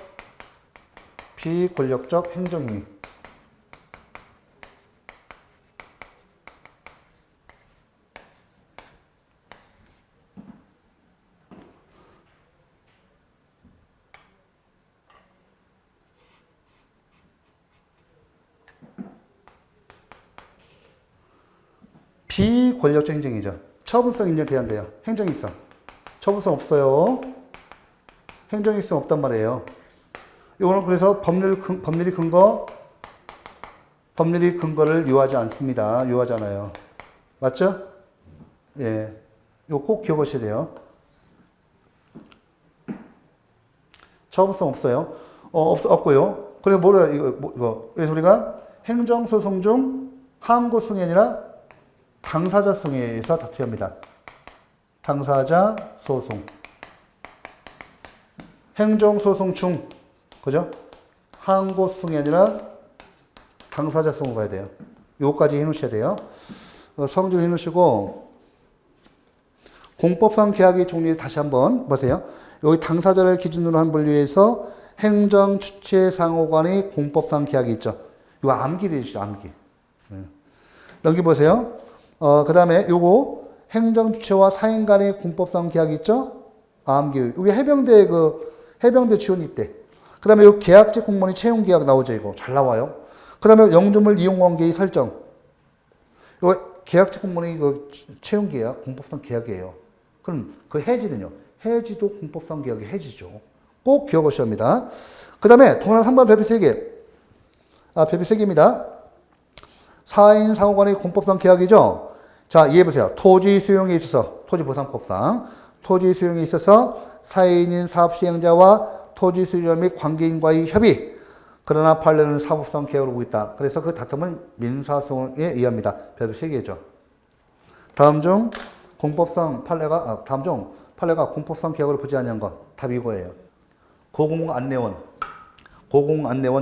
Speaker 1: 행정행위. 비권력적 행정이죠. 처분성 인정돼야 한대요. 행정이성. 처분성 없어요. 행정이성 없단 말이에요. 이거는 그래서 법률이 근거를 요하지 않습니다. 요하지 않아요. 맞죠? 예. 이거 꼭 기억하셔야 돼요. 자업성 없어요. 없고요. 그래서 뭐라, 그래서 우리가 행정소송 중 항고승이 아니라 당사자승에서 다투야 합니다. 당사자 소송. 행정소송 중, 그죠? 항고승이 아니라 당사자승으로 가야 돼요. 요거까지 해놓으셔야 돼요. 성질 해놓으시고, 공법상 계약의 종류 다시 한번 보세요. 여기 당사자를 기준으로 한 분류에서 행정주체상호간의 공법상 계약이 있죠. 이거 암기 되시죠, 암기. 여기 보세요. 그 다음에 요거 행정주체와 사인 간의 공법상 계약이 있죠. 암기. 이게 해병대 지원 입대. 그 다음에 요 계약직 공무원이 채용 계약 나오죠, 이거. 잘 나와요. 그 다음에 영주물 이용 관계의 설정. 요 계약직 공무원이 채용 계약, 공법상 계약이에요. 그럼 그 해지는요? 해지도 공법상 계약의 해지죠. 꼭 기억하셔야 합니다. 그 다음에 통상 3번 별표 3개. 별표 3개입니다. 사인 상호간의 공법상 계약이죠. 자, 이해해보세요. 토지 수용에 있어서, 토지보상법상, 토지 수용에 있어서 사인인 사업시행자와 토지 수용 및 관계인과의 협의. 그러나 판례는 사법상 계약으로 보고 있다. 그래서 그 다툼은 민사소송에 의합니다. 별표 3개죠. 다음 중 판례가 공법상 계약으로 보지 않는 것. 답이 이거예요. 고공안내원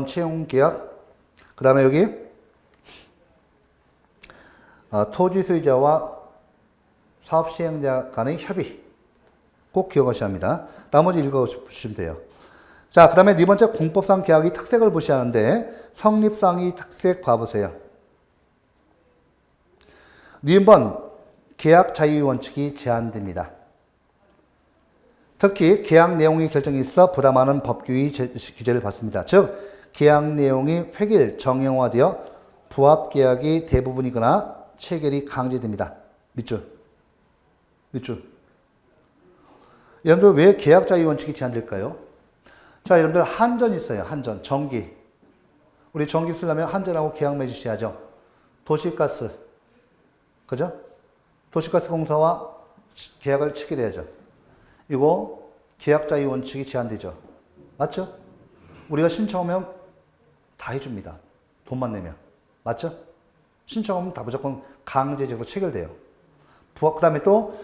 Speaker 1: 채용 계약. 그 다음에 여기 토지 소유자와 사업 시행자 간의 협의. 꼭 기억하셔야 합니다. 나머지 읽어주시면 돼요. 자, 그 다음에 네 번째 공법상 계약의 특색을 보셔야 하는데 성립상의 특색 봐보세요. 네 번 계약 자유 원칙이 제한됩니다. 특히 계약 내용의 결정에 있어 보다 많은 법규의 규제를 받습니다. 즉 계약 내용이 획일 정형화되어 부합 계약이 대부분이거나 체결이 강제됩니다. 밑줄. 여러분들 왜 계약 자유 원칙이 제한될까요? 자, 여러분들 한전 있어요. 한전, 전기. 우리 전기 쓰려면 한전하고 계약 맺으셔야죠. 도시가스, 그죠? 도시가스 공사와 계약을 체결해야죠. 이거 계약 자유 원칙이 제한되죠. 맞죠? 우리가 신청하면 다 해줍니다. 돈만 내면. 맞죠? 신청하면 다 무조건 강제적으로 체결돼요. 그 다음에 또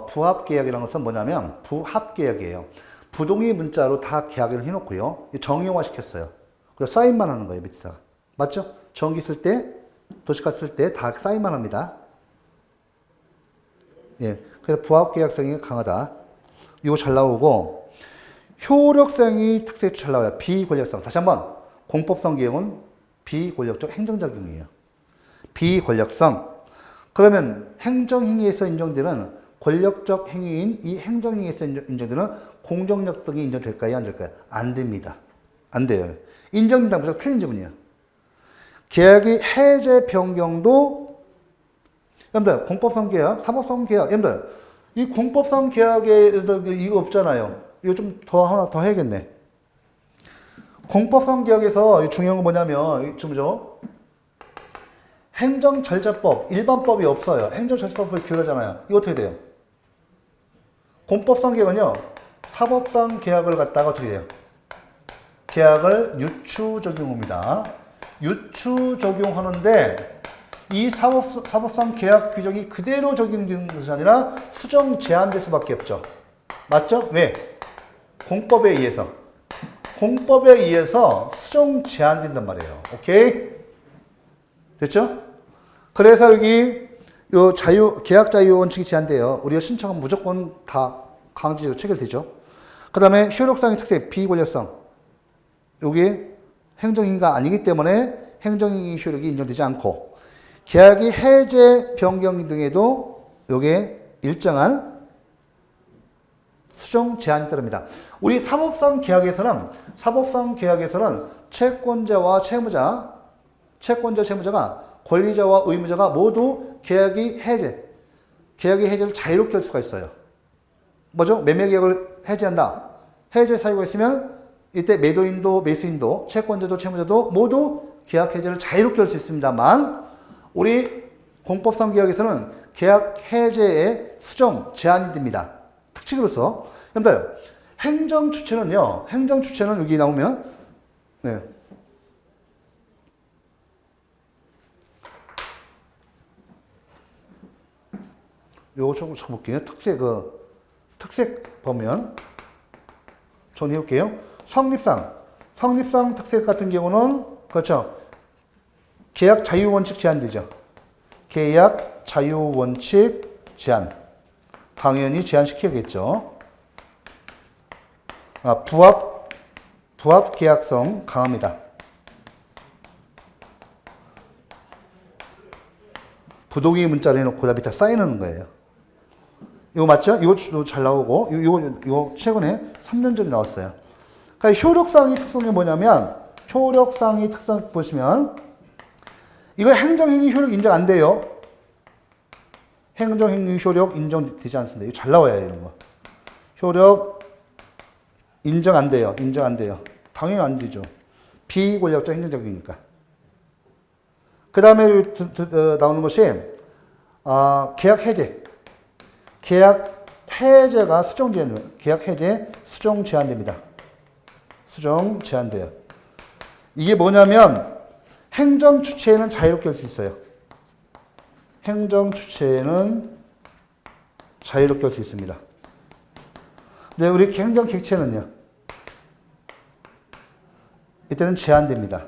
Speaker 1: 부합계약이라는 것은 뭐냐면 부합계약이에요. 부동의 문자로 다 계약을 해놓고요. 정형화 시켰어요. 그래서 사인만 하는 거예요, 밑에다가. 맞죠? 전기 쓸 때, 도시가스 쓸 때 다 사인만 합니다. 예. 그래서 부합계약성이 강하다. 이거 잘 나오고, 효력성이 특색이 잘 나와요. 비권력성. 다시 한번. 공법성 계약은 비권력적 행정작용이에요. 비권력성. 그러면 행정행위에서 인정되는 권력적 행위인 이 행정행위에서 인정되는 공정력 등이 인정될까요? 안 될까요? 안 됩니다. 안 돼요. 인정된다 무조건 틀린 지문이에요. 계약의 해제 변경도 여러분들 공법상 계약, 사법상 계약 여러분들 이 공법상 계약에 이거 없잖아요. 이거 좀 하나 더 해야겠네. 공법상 계약에서 중요한 건 뭐냐면 좀죠. 행정절차법, 일반법이 없어요. 행정절차법을 기울하잖아요. 이거 어떻게 돼요? 공법상 계약은요. 사법상 계약을 갖다가 어떻게 돼요? 계약을 유추 적용합니다. 유추 적용하는데 이 사법상 계약 규정이 그대로 적용되는 것이 아니라 수정 제한될 수밖에 없죠. 맞죠? 왜? 공법에 의해서. 공법에 의해서 수정 제한된단 말이에요. 오케이? 됐죠? 그래서 여기 계약 자유 원칙이 제한돼요. 우리가 신청하면 무조건 다 강제적으로 체결되죠. 그 다음에 효력상의 특색, 비권력성. 여기 행정행위가 아니기 때문에 행정행위 효력이 인정되지 않고, 계약이 해제, 변경 등에도 요게 일정한 수정 제한이 따릅니다. 우리 사법상 계약에서는 채권자와 채무자가 권리자와 의무자가 모두 계약의 해제를 자유롭게 할 수가 있어요. 뭐죠? 매매 계약을 해제한다. 해제 사유가 있으면 이때 매도인도 매수인도 채권자도 채무자도 모두 계약 해제를 자유롭게 할 수 있습니다만 우리 공법상 계약에서는 계약 해제의 수정 제한이 됩니다. 특징으로서 여러분들 행정 주체는요. 행정 주체는 여기 나오면 네. 요거 조금 쳐볼게요. 특색 보면 정리해볼게요. 성립상 특색 같은 경우는 그렇죠. 계약 자유 원칙 제한되죠. 계약 자유 원칙 제한. 당연히 제한시켜야겠죠. 부합 계약성 강합니다. 부동의 문자를 해놓고 다 밑에 쌓여놓는 거예요. 이거 맞죠? 이거 잘 나오고, 이거 최근에 3년 전에 나왔어요. 그러니까 효력상의 특성이 뭐냐면, 효력상의 특성 보시면, 이거 행정행위 효력 인정 안 돼요. 행정행위 효력 인정되지 않습니다. 이거 잘 나와야 해요, 이런 거. 효력 인정 안 돼요. 인정 안 돼요. 당연히 안 되죠. 비권력적 행정적이니까. 그 다음에 나오는 것이, 계약 해제. 계약 해제가 수정 제한됩니다. 계약 해제 수정 제한됩니다. 수정 제한돼요. 이게 뭐냐면 행정 주체는 자유롭게 할 수 있어요. 행정 주체는 자유롭게 할 수 있습니다. 근데 우리 행정 객체는요. 이때는 제한됩니다.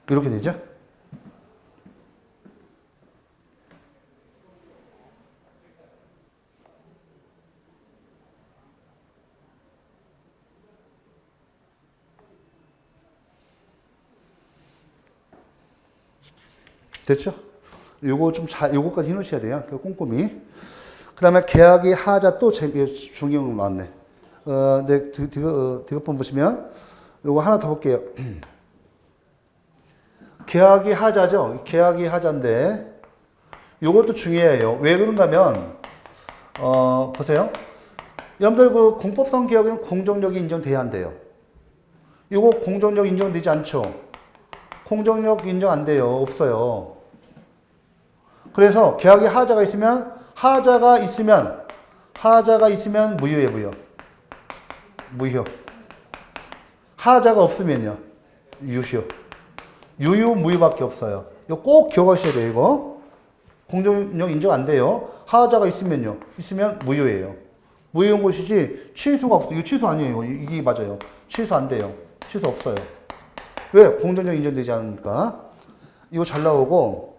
Speaker 1: 이렇게 되죠. 됐죠? 요거까지 해놓으셔야 돼요. 꼼꼼히. 그 다음에 계약의 하자 또 중요한 거 나왔네. 네, 디귿번 보시면, 요거 하나 더 볼게요. 계약의 하자죠? 계약의 하자인데, 요것도 중요해요. 왜 그런가 하면, 보세요. 여러분들 공법상 계약은 공정력이 인정돼야 한대요. 요거 공정력 인정되지 않죠? 공정력 인정 안 돼요. 없어요. 그래서 계약에 하자가 있으면 무효예요, 무효. 하자가 없으면요. 유효, 무효밖에 없어요. 이거 꼭 기억하셔야 돼요, 이거. 공정력 인정 안 돼요. 하자가 있으면 무효예요. 무효인 것이지, 취소가 없어요. 이거 취소 아니에요. 이게 맞아요. 취소 안 돼요. 취소 없어요. 왜? 공정력 인정되지 않으니까. 이거 잘 나오고,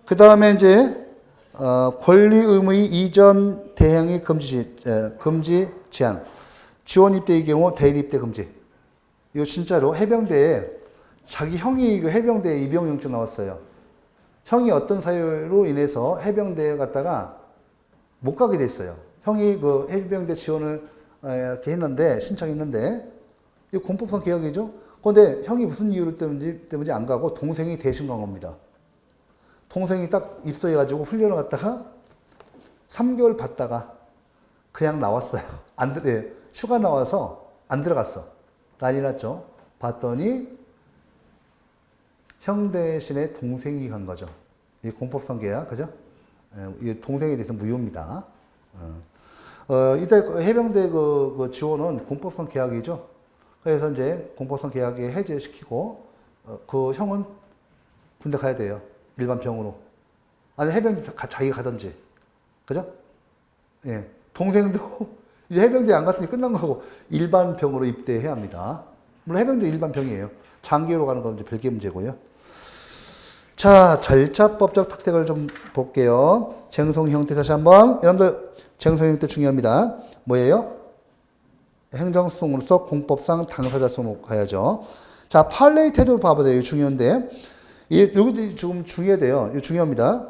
Speaker 1: 그 다음에 이제, 권리 의무의 이전 대행의 금지 제한. 지원 입대의 경우 대리 입대 금지. 이거 진짜로 해병대에 자기 형이 해병대에 입영영장 나왔어요. 형이 어떤 사유로 인해서 해병대에 갔다가 못 가게 됐어요. 형이 해병대 지원을 이렇게 했는데, 신청했는데, 이거 공법상 계약이죠? 그런데 형이 무슨 이유 때문인지 안 가고 동생이 대신 간 겁니다. 동생이 딱 입소해가지고 훈련을 갔다가 3개월 받다가 그냥 나왔어요. 휴가 나와서 안 들어갔어. 난리 났죠. 봤더니 형 대신에 동생이 간 거죠. 이 공법상 계약, 그죠? 이 동생에 대해서 무효입니다. 이때 해병대 지원은 공법상 계약이죠. 그래서 이제 공법상 계약에 해제시키고, 그 형은 군대 가야 돼요. 일반 병으로. 아니, 해병대 자기가 가든지. 그죠? 예. 동생도 이제 해병대 안 갔으니 끝난 거고, 일반 병으로 입대해야 합니다. 물론 해병대 일반 병이에요. 장기로 가는 건 이제 별개 문제고요. 자, 절차법적 특색을 좀 볼게요. 쟁송 형태 다시 한번. 여러분들, 쟁송 형태 중요합니다. 뭐예요? 행정소송으로서 공법상 당사자성으로 가야죠. 자, 판례의 태도 봐보세요. 이거 중요한데. 여기도 지금 중요해요. 이거 중요합니다.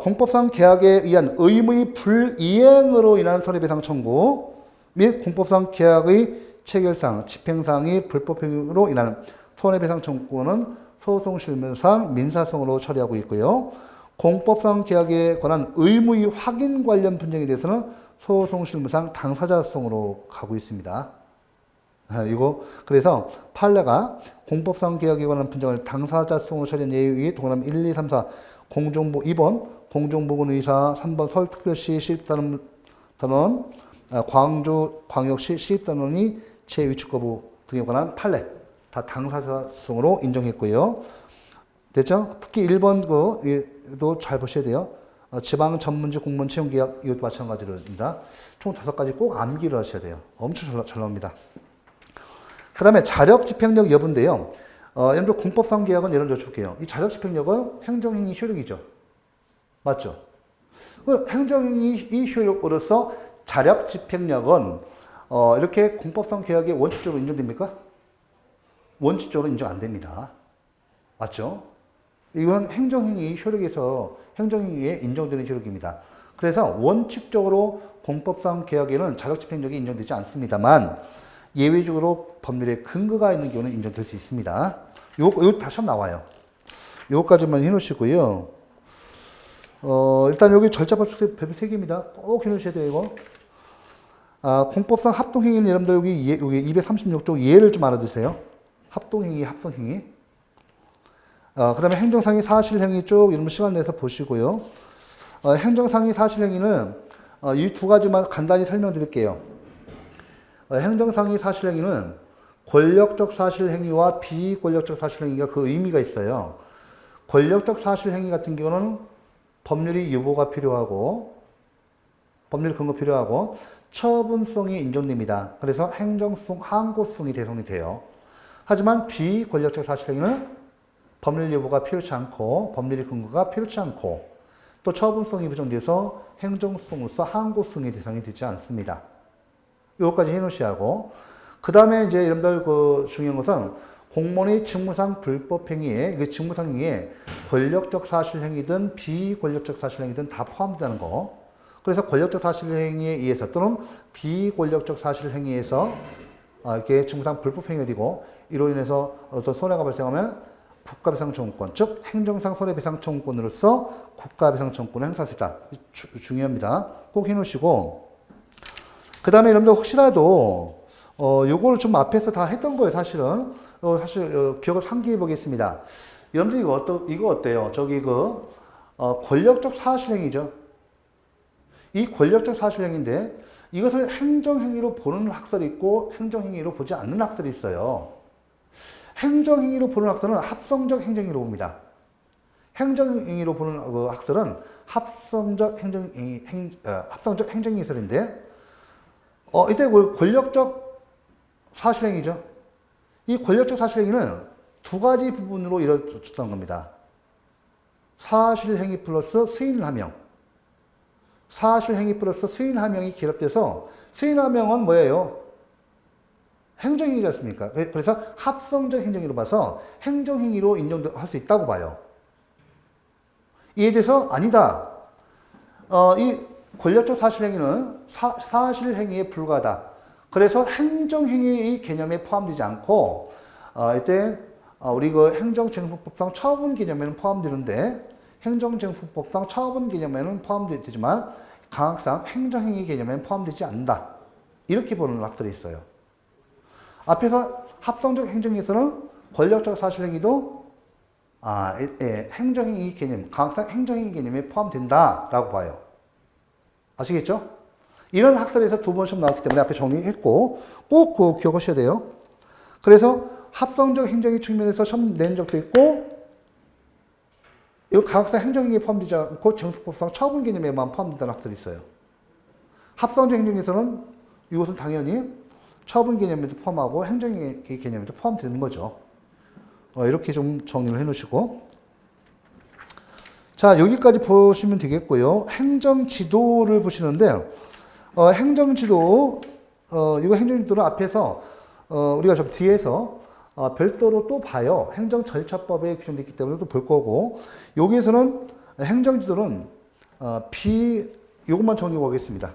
Speaker 1: 공법상 계약에 의한 의무의 불이행으로 인한 손해배상 청구 및 공법상 계약의 체결상, 집행상의 불법행위로 인한 손해배상 청구는 소송실무상 민사성으로 처리하고 있고요. 공법상 계약에 관한 의무의 확인 관련 분쟁에 대해서는 소송실무상 당사자성으로 가고 있습니다. 그래서 판례가 공법상 계약에 관한 분쟁을 당사자성으로 처리한 예에 의해 동그라미 1, 2, 3, 4 2번 공정보건의사 3번 서울특별시 시립단원 광주 광역시 시립단원이 제2위치 거부 등에 관한 판례 다 당사자성으로 인정했고요. 됐죠? 특히 1번 그도 잘 보셔야 돼요. 지방 전문직 공무원 채용 계약 이것도 마찬가지입니다. 총 5가지 꼭 암기를 하셔야 돼요. 엄청 잘 나옵니다. 그 다음에 자력 집행력 여부인데요. 예를 들어 공법상 계약은 예를 들어 줄게요. 이 자력 집행력은 행정행위 효력이죠. 맞죠? 그 행정행위 효력으로서 자력 집행력은 이렇게 공법상 계약에 원칙적으로 인정됩니까? 원칙적으로 인정 안 됩니다. 맞죠? 이건 행정행위 효력에서 행정행위에 인정되는 효력입니다. 그래서 원칙적으로 공법상 계약에는 자력 집행력이 인정되지 않습니다만 예외적으로 법률에 근거가 있는 경우는 인정될 수 있습니다. 요거 다시 한번 나와요. 요거까지만 해놓으시고요. 일단 여기 절차법칙 배분 3개입니다. 꼭 해놓으셔야 돼요, 이거. 공법상 합동행위는 여러분들 여기 236조 예를 좀 알아두세요. 합동행위, 합성행위. 그 다음에 행정상의 사실행위 쪽 여러분 시간 내서 보시고요. 행정상의 사실행위는 이 2가지만 간단히 설명드릴게요. 행정상의 사실행위는 권력적 사실행위와 비권력적 사실행위가 그 의미가 있어요. 권력적 사실행위 같은 경우는 법률이 유보가 필요하고 법률 근거 필요하고 처분성이 인정됩니다. 그래서 행정성, 항고성이 대상이 돼요. 하지만 비권력적 사실행위는 법률 유보가 필요치 않고 법률의 근거가 필요치 않고 또 처분성이 부정돼서 행정성으로서 항고성의 대상이 되지 않습니다. 요거까지 해놓으셔야 하고 그 다음에 이제 여러분들 그 중요한 것은 공무원의 직무상 불법행위에 그 직무상 행위에 권력적 사실행위든 비권력적 사실행위든 다 포함된다는 거. 그래서 권력적 사실행위에 의해서 또는 비권력적 사실행위에서 이렇게 직무상 불법행위가 되고 이로 인해서 어떤 손해가 발생하면 국가배상청구권, 즉 행정상 손해배상청구권으로서 국가배상청구권을 행사할 수 있다. 중요합니다. 꼭 해놓으시고 그 다음에 여러분들 혹시라도 요걸 좀 앞에서 다 했던 거예요. 사실은 사실 기억을 상기해 보겠습니다. 여러분들 이거 어때요? 저기 권력적 사실행위죠. 이 권력적 사실행위인데 이것을 행정행위로 보는 학설이 있고 행정행위로 보지 않는 학설이 있어요. 행정행위로 보는 학설은 합성적 행정행위로 봅니다. 행정행위로 보는 그 학설은 합성적 행정행위설인데 이때 권력적 사실행위죠. 이 권력적 사실행위는 2가지 부분으로 이루어졌다는 겁니다. 사실행위 플러스 수인하명. 사실행위 플러스 수인하명이 결합돼서 수인하명은 뭐예요? 행정행위지 않습니까? 그래서 합성적 행정행위로 봐서 행정행위로 인정할 수 있다고 봐요. 이에 대해서 아니다. 이 권력적 사실행위는 사실행위에 불과하다. 그래서 행정행위의 개념에 포함되지 않고 이때 우리 그 행정쟁송법상 처분 개념에는 포함되는데 행정쟁송법상 처분 개념에는 포함되지만 강학상 행정행위 개념에는 포함되지 않는다. 이렇게 보는 학설이 있어요. 앞에서 합성적 행정에서는 권력적 사실행위도 행정행위 개념, 강학상 행정행위 개념에 포함된다라고 봐요. 아시겠죠? 이런 학설에서 2번씩 나왔기 때문에 앞에 정리했고 꼭 기억하셔야 돼요. 그래서 합성적 행정의 측면에서 시험 낸 적도 있고 이 강학상 행정행위에 포함되지 않고 정수법상 처분 개념에만 포함된다는 학설이 있어요. 합성적 행정에서는 이것은 당연히 처분 개념에도 포함하고 행정의 개념에도 포함되는 거죠. 이렇게 좀 정리를 해 놓으시고 자 여기까지 보시면 되겠고요. 행정지도를 보시는데 행정지도 이거 행정지도는 앞에서 우리가 좀 뒤에서 별도로 또 봐요. 행정절차법에 규정되어 있기 때문에 또 볼 거고 여기에서는 행정지도는 이것만 정리하고 가겠습니다.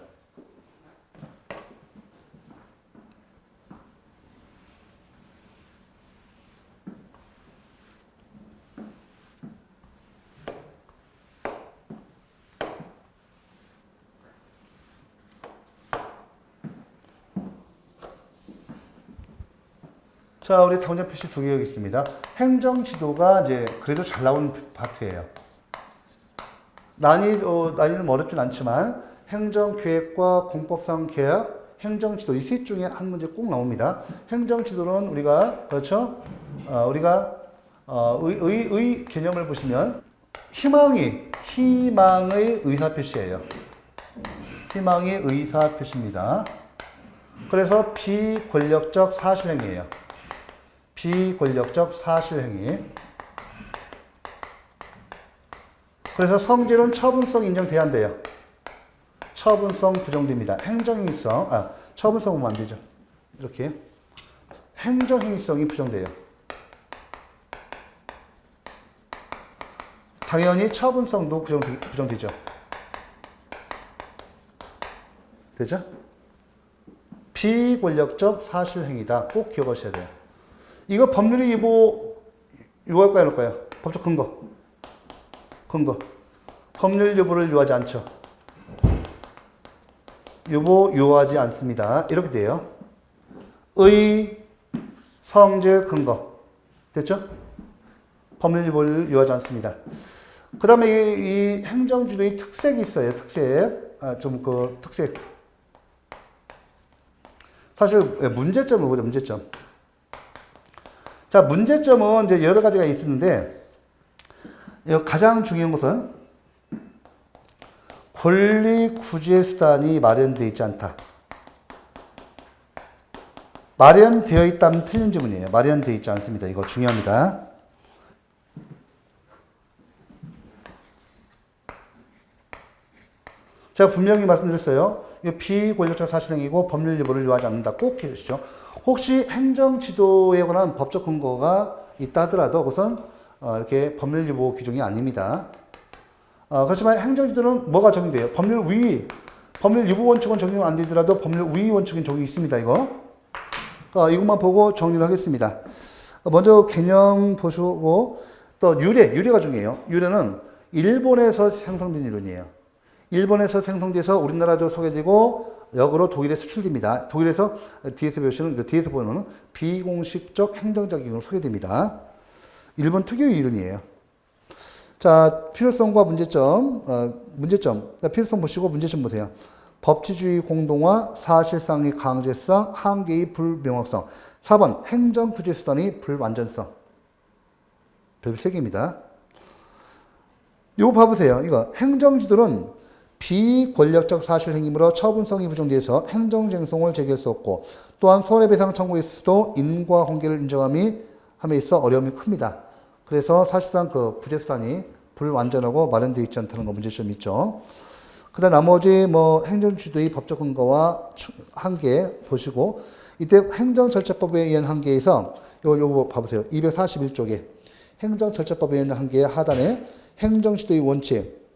Speaker 1: 자, 우리 당장 표시 2개 여기 있습니다. 행정지도가 이제 그래도 잘 나오는 파트예요. 난이는 어렵진 않지만 행정계획과 공법상 계약, 행정지도 이 셋 중에 한 문제 꼭 나옵니다. 행정지도는 우리가 그렇죠? 우리가 의 개념을 보시면 희망의 의사표시예요. 희망의 의사표시입니다. 그래서 비권력적 사실행위예요. 비권력적 사실행위. 그래서 성질은 처분성 인정돼야 한대요. 처분성 부정됩니다. 행정행위성, 처분성 보면 안 되죠. 이렇게. 행정행위성이 부정돼요. 당연히 처분성도 부정되죠. 되죠? 비권력적 사실행위다. 꼭 기억하셔야 돼요. 이거 법률이 요할까요, 안 할까요? 법적 근거. 법률 유보를 요하지 않죠. 요하지 않습니다. 이렇게 돼요. 성질, 근거. 됐죠? 법률 유보를 요하지 않습니다. 그 다음에 이 행정지도의 특색이 있어요. 특색. 특색. 사실 문제점을 보죠. 문제점. 자, 문제점은 이제 여러 가지가 있었는데 가장 중요한 것은 권리 구제 수단이 마련되어 있지 않다. 마련되어 있다면 틀린 지문이에요. 마련되어 있지 않습니다. 이거 중요합니다. 제가 분명히 말씀드렸어요. 비권력적 사실행위고 법률 유보를 요하지 않는다. 꼭 기억하시죠. 혹시 행정지도에 관한 법적 근거가 있다 하더라도 그것은 이렇게 법률 유보 규정이 아닙니다. 그렇지만 행정지도는 뭐가 적용돼요? 법률 유보 원칙은 적용 안 되더라도 법률 우위 원칙은 적용이 있습니다. 이것만 보고 정리를 하겠습니다. 먼저 개념 보시고 또 유래가 중요해요. 유래는 일본에서 생성된 이론이에요. 일본에서 생성돼서 우리나라도 소개되고 역으로 독일에 수출됩니다. 독일에서 뒤에서 보는 비공식적 행정작용으로 소개됩니다. 일본 특유의 이론이에요. 자, 필요성과 문제점. 필요성 보시고 문제점 보세요. 법치주의 공동화, 사실상의 강제성, 한계의 불명확성. 4번 행정구제수단의 불완전성. 별표 3개입니다. 이거 봐보세요. 이거 행정지도는 비권력적 사실행위로 처분성이 부정돼서 행정쟁송을 제기할 수 없고 또한 손해배상 청구에서도 인과관계를 인정함에 있어 어려움이 큽니다. 그래서 사실상 그 구제수단이 불완전하고 마련되어 있지 않다는 거 문제점이 있죠. 그 다음 나머지 행정지도의 법적 근거와 한계 보시고 이때 행정절차법에 의한 한계에서 요거 봐보세요. 241쪽에 행정절차법에 의한 한계의 하단에 행정지도의 원칙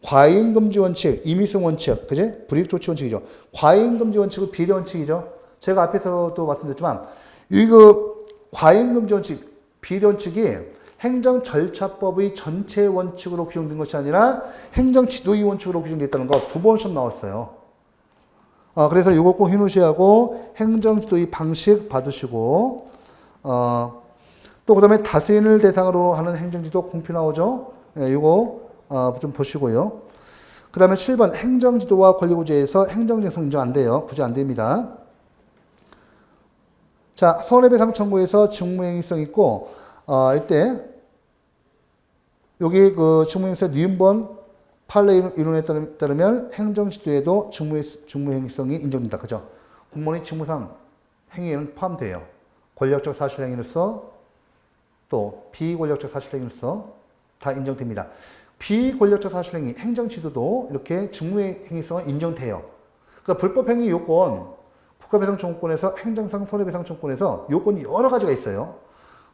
Speaker 1: 과잉금지 원칙, 임의성 원칙, 그지? 불이익조치 원칙이죠. 과잉금지 원칙은 비례 원칙이죠. 제가 앞에서도 말씀드렸지만, 이거 과잉금지 원칙, 비례 원칙이 행정절차법의 전체 원칙으로 규정된 것이 아니라 행정지도의 원칙으로 규정됐다는 거 2번 시험 나왔어요. 그래서 이거 꼭 해놓으셔야 하고, 행정지도의 방식 받으시고, 또 그 다음에 다수인을 대상으로 하는 행정지도 공표 나오죠. 이거 좀 보시고요. 그 다음에 7번 행정지도와 권리구제에서 행정쟁송 인정 안 돼요. 구제 안 됩니다. 자, 손해배상 청구에서 직무행위성 있고 이때 여기 그 직무행위성 니은번 판례 이론에 따르면 행정지도에도 직무행위성이 인정된다. 그죠? 공무원의 직무상 행위에는 포함돼요. 권력적 사실행위로서 또 비권력적 사실행위로서 다 인정됩니다. 비권력적 사실행위, 행정지도도 이렇게 직무행위성은 인정돼요. 그러니까 불법행위 요건, 국가배상청구권에서 행정상 손해배상청구권에서 요건이 여러 가지가 있어요.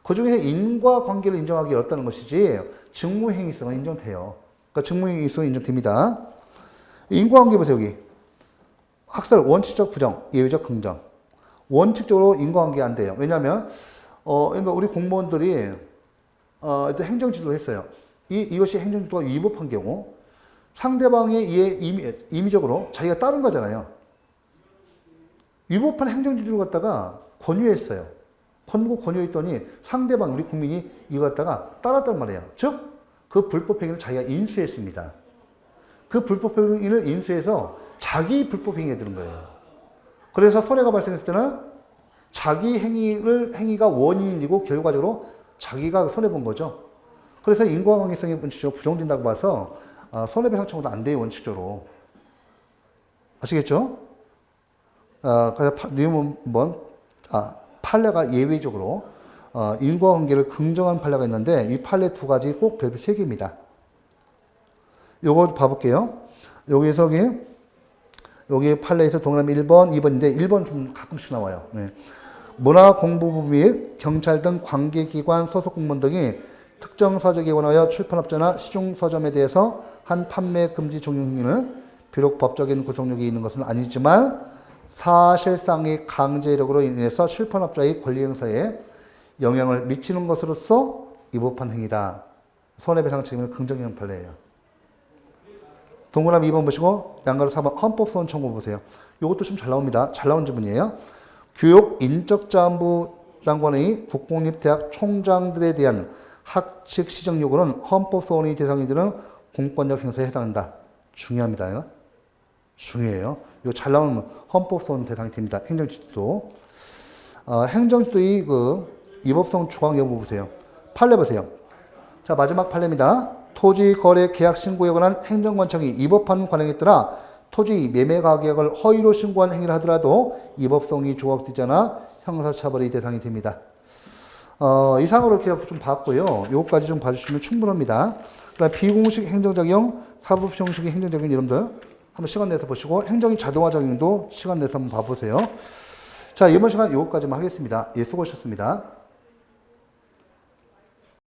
Speaker 1: 그 중에서 인과관계를 인정하기 어렵다는 것이지 직무행위성은 인정돼요. 그러니까 직무행위성은 인정됩니다. 인과관계 보세요, 여기. 학설 원칙적 부정, 예외적 긍정. 원칙적으로 인과관계 안 돼요. 왜냐하면 우리 공무원들이 일단 행정지도를 했어요. 이것이 행정지도가 위법한 경우 상대방의 이해 임의적으로 자기가 따른 거잖아요. 위법한 행정지도를 갖다가 권유했어요. 권유했더니 상대방 우리 국민이 이거 갖다가 따랐단 말이에요. 즉 그 불법 행위를 자기가 인수했습니다. 그 불법 행위를 인수해서 자기 불법 행위에 드는 거예요. 그래서 손해가 발생했을 때는 자기 행위가 원인이고 결과적으로 자기가 손해본 거죠. 그래서 인과관계성이 원칙적으로 부정된다고 봐서 손해배상 청구도 안 돼요, 원칙적으로. 아시겠죠? 그래서 판례가 예외적으로 인과관계를 긍정한 판례가 있는데 이 판례 두 가지 꼭 별표 3개입니다. 요거 봐볼게요. 여기 판례에서 동그라미 1번, 2번인데 1번 좀 가끔씩 나와요. 네. 문화공부부 및 경찰 등 관계기관 소속 공무원 등이 특정 서적에 관하여 출판업자나 시중서점에 대해서 한 판매 금지 종용 행위는 비록 법적인 구속력이 있는 것은 아니지만 사실상의 강제력으로 인해서 출판업자의 권리 행사에 영향을 미치는 것으로서 위법한 행위다. 손해배상 책임은 긍정형 판례예요. 동그라미 2번 보시고 양가로 4번 헌법소원 청구 보세요. 이것도 좀 잘 나옵니다. 잘 나온 지문이에요. 교육 인적자원부 장관의 국공립대학 총장들에 대한 학칙 시정 요구는 헌법소원의 대상이 되는 공권력 행사에 해당한다. 중요합니다. 이거. 중요해요. 이거 잘 나오면 헌법소원 대상이 됩니다. 행정지도. 행정지도의 위법성 조항 여부 보세요. 판례 보세요. 자, 마지막 판례입니다. 토지 거래 계약 신고에 관한 행정관청이 위법한 관행에 따라 토지 매매 가격을 허위로 신고한 행위를 하더라도 위법성이 조각되지 않아 형사처벌의 대상이 됩니다. 이상으로 이렇게 좀 봤고요. 요거까지 좀 봐주시면 충분합니다. 그다음 비공식 행정작용, 사법 형식의 행정작용 여러분들 한번 시간 내서 보시고 행정의 자동화 작용도 시간 내서 한번 봐보세요. 자, 이번 시간 요거까지만 하겠습니다. 예, 수고하셨습니다.